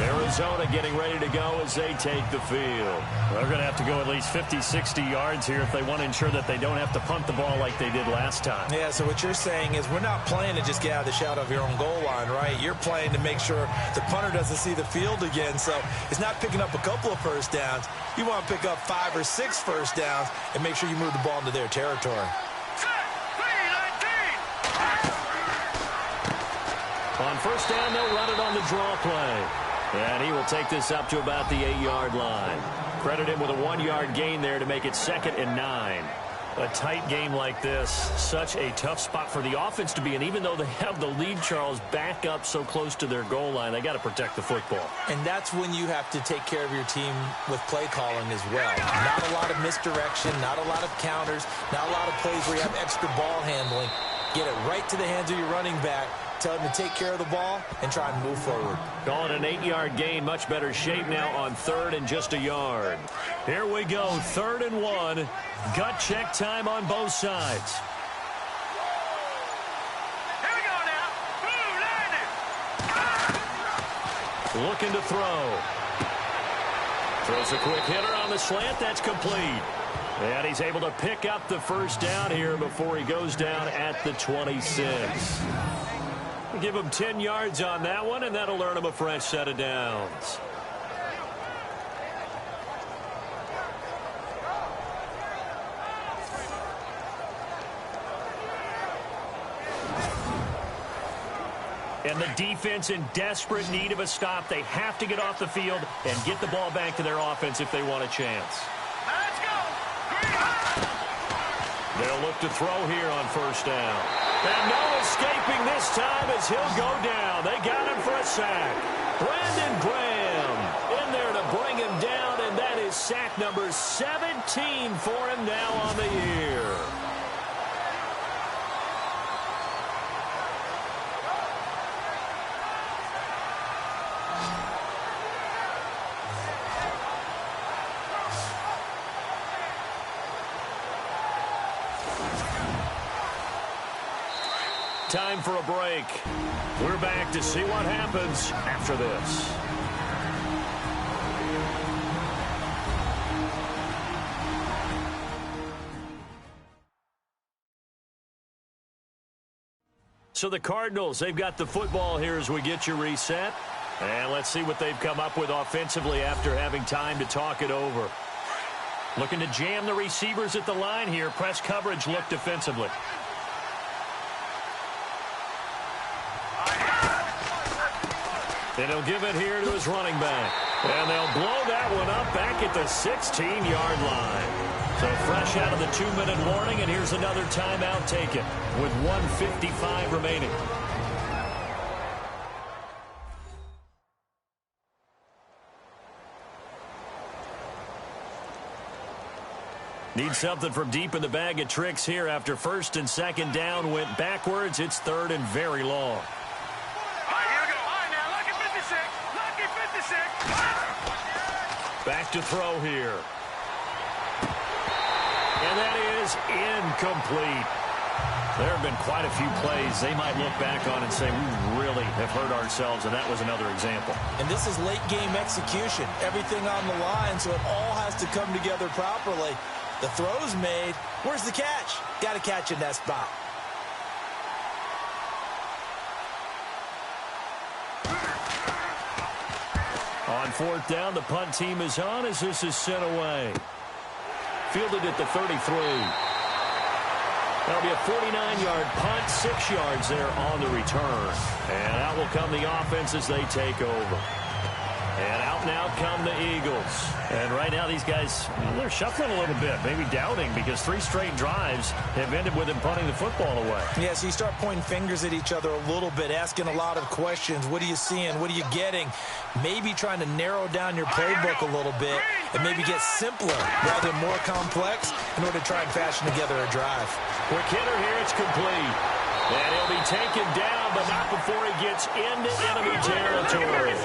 Arizona getting ready to go as they take the field. They're going to have to go at least 50, 60 yards here if they want to ensure that they don't have to punt the ball like they did last time. Yeah, so what you're saying is we're not playing to just get out of the shadow of your own goal line, right? You're playing to make sure the punter doesn't see the field again. So it's not picking up a couple of first downs. You want to pick up 5 or 6 first downs and make sure you move the ball into their territory. On first down, they'll run it on the draw play. And he will take this up to about the 8-yard line. Credit him with a 1-yard gain there to make it 2nd and 9. A tight game like this, such a tough spot for the offense to be in. Even though they have the lead, Charles, back up so close to their goal line, they got to protect the football. And that's when you have to take care of your team with play calling as well. Not a lot of misdirection, not a lot of counters, not a lot of plays where you have extra ball handling. Get it right to the hands of your running back. Tell him to take care of the ball and try and move forward. Calling an 8-yard gain. Much better shape now on 3rd and just a yard. Here we go. 3rd and 1. Gut check time on both sides. Here we go now. Blue landing. Looking to throw. Throws a quick hitter on the slant. That's complete. And he's able to pick up the first down here before he goes down at the 26. Give him 10 yards on that one, and that'll earn him a fresh set of downs. And the defense in desperate need of a stop. They have to get off the field and get the ball back to their offense if they want a chance. Let's go. They'll look to throw here on first down. And no escaping this time as he'll go down. They got him for a sack. Brandon Graham in there to bring him down, and that is sack number 17 for him now on the year. Time for a break. We're back to see what happens after this. So the Cardinals, they've got the football here as we get you reset. And let's see what they've come up with offensively after having time to talk it over. Looking to jam the receivers at the line here. Press coverage look defensively. And he'll give it here to his running back. And they'll blow that one up back at the 16-yard line. So fresh out of the 2-minute warning, and here's another timeout taken with 1:55 remaining. Need something from deep in the bag of tricks here after first and second down went backwards. It's third and very long. All right, here we go. All right, now, lucky 56. Lucky 56. Back to throw here. And that is incomplete. There have been quite a few plays they might look back on and say, we really have hurt ourselves, and that was another example. And this is late-game execution. Everything on the line, so it all has to come together properly. The throw's made. Where's the catch? Got to catch in that spot. On fourth down, the punt team is on as this is sent away. Fielded at the 33. That'll be a 49-yard punt, 6 yards there on the return. And out will come the offense as they take over. And out now come the Eagles. And right now these guys, they're shuffling a little bit, maybe doubting, because 3 straight drives have ended with them punting the football away. Yeah, so you start pointing fingers at each other a little bit, asking a lot of questions. What are you seeing? What are you getting? Maybe trying to narrow down your playbook a little bit and maybe get simpler rather than more complex in order to try and fashion together a drive. Quick hitter here, it's complete. And he'll be taken down, but not before he gets into enemy territory.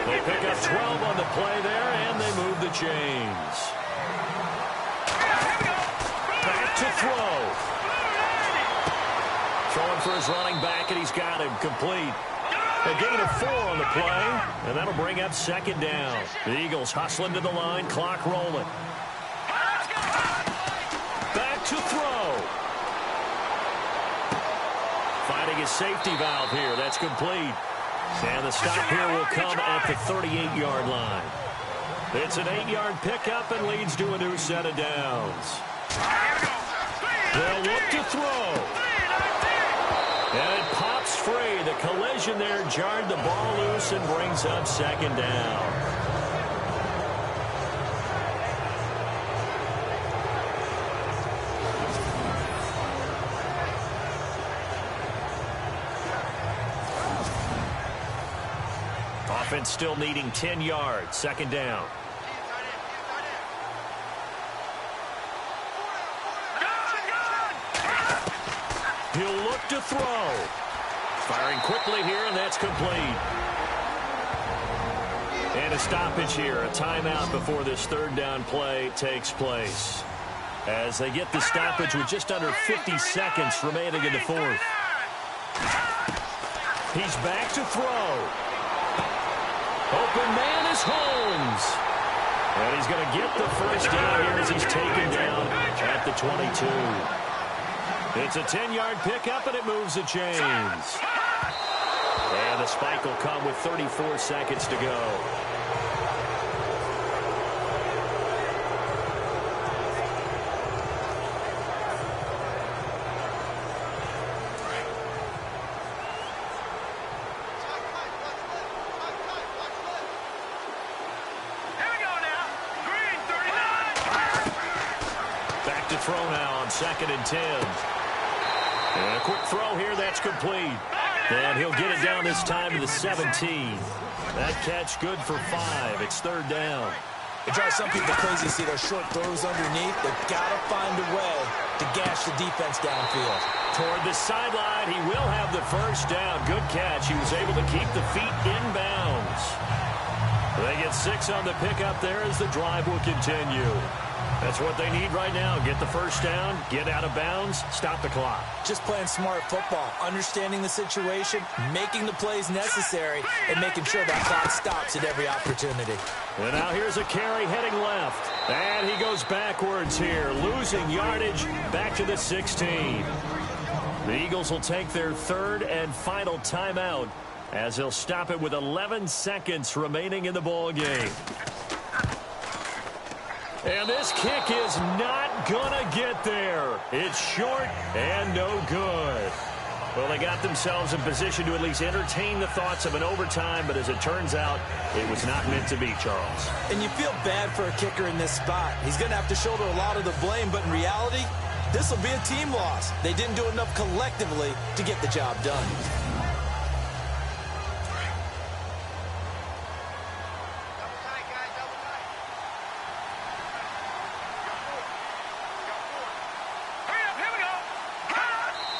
They pick up 12 on the play there, and they move the chains. Back to throw. Throwing for his running back, and he's got him complete. A gain of 4 on the play, and that'll bring up second down. The Eagles hustling to the line, clock rolling. Back to throw. Finding his safety valve here. That's complete. And the stop here will come at the 38-yard line. It's an 8-yard pickup and leads to a new set of downs. They'll look to throw. And it pops free. The collision there jarred the ball loose and brings up second down. Offense still needing 10 yards. Second down. He'll look to throw. Firing quickly here, and that's complete. And a stoppage here. A timeout before this third down play takes place. As they get the stoppage with just under 50 seconds remaining in the fourth. He's back to throw. Open man is Holmes. And he's going to get the first down here as he's taken down at the 22. It's a 10-yard pickup, and it moves the chains. And the spike will come with 34 seconds to go. Throw now on 2nd and 10. And a quick throw here, that's complete. And he'll get it down this time to the 17. That catch good for 5. It's third down. It drives some people crazy to see those short throws underneath. They've got to find a way to gash the defense downfield. Toward the sideline, he will have the first down. Good catch. He was able to keep the feet in bounds. They get 6 on the pickup there as the drive will continue. That's what they need right now. Get the first down, get out of bounds, stop the clock. Just playing smart football, understanding the situation, making the plays necessary, and making sure that clock stops at every opportunity. And now here's a carry heading left. And he goes backwards here, losing yardage back to the 16. The Eagles will take their third and final timeout as he'll stop it with 11 seconds remaining in the ball game. And this kick is not going to get there. It's short and no good. Well, they got themselves in position to at least entertain the thoughts of an overtime, but as it turns out, it was not meant to be, Charles. And you feel bad for a kicker in this spot. He's going to have to shoulder a lot of the blame, but in reality, this will be a team loss. They didn't do enough collectively to get the job done.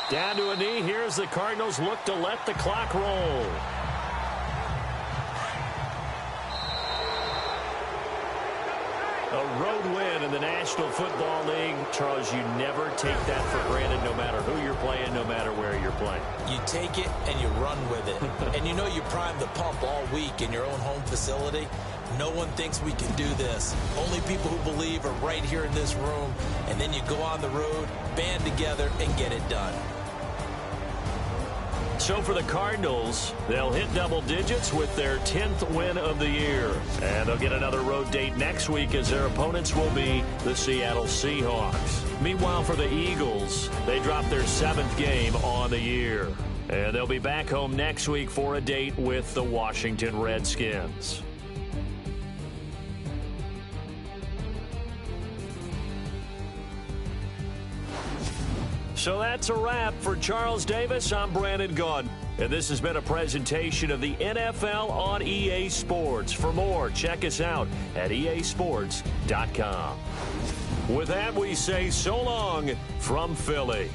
Down to a knee. Here's the Cardinals look to let the clock roll. A road win in the National Football League. Charles, you never take that for granted no matter who you're playing, no matter where you're playing. You take it and you run with it. And you know you primed the pump all week in your own home facility. No one thinks we can do this. Only people who believe are right here in this room. And then you go on the road, band together, and get it done. So for the Cardinals, they'll hit double digits with their 10th win of the year. And they'll get another road date next week as their opponents will be the Seattle Seahawks. Meanwhile, for the Eagles, they dropped their 7th game on the year. And they'll be back home next week for a date with the Washington Redskins. So that's a wrap. For Charles Davis, I'm Brandon Gaudin. And this has been a presentation of the NFL on EA Sports. For more, check us out at easports.com. With that, we say so long from Philly.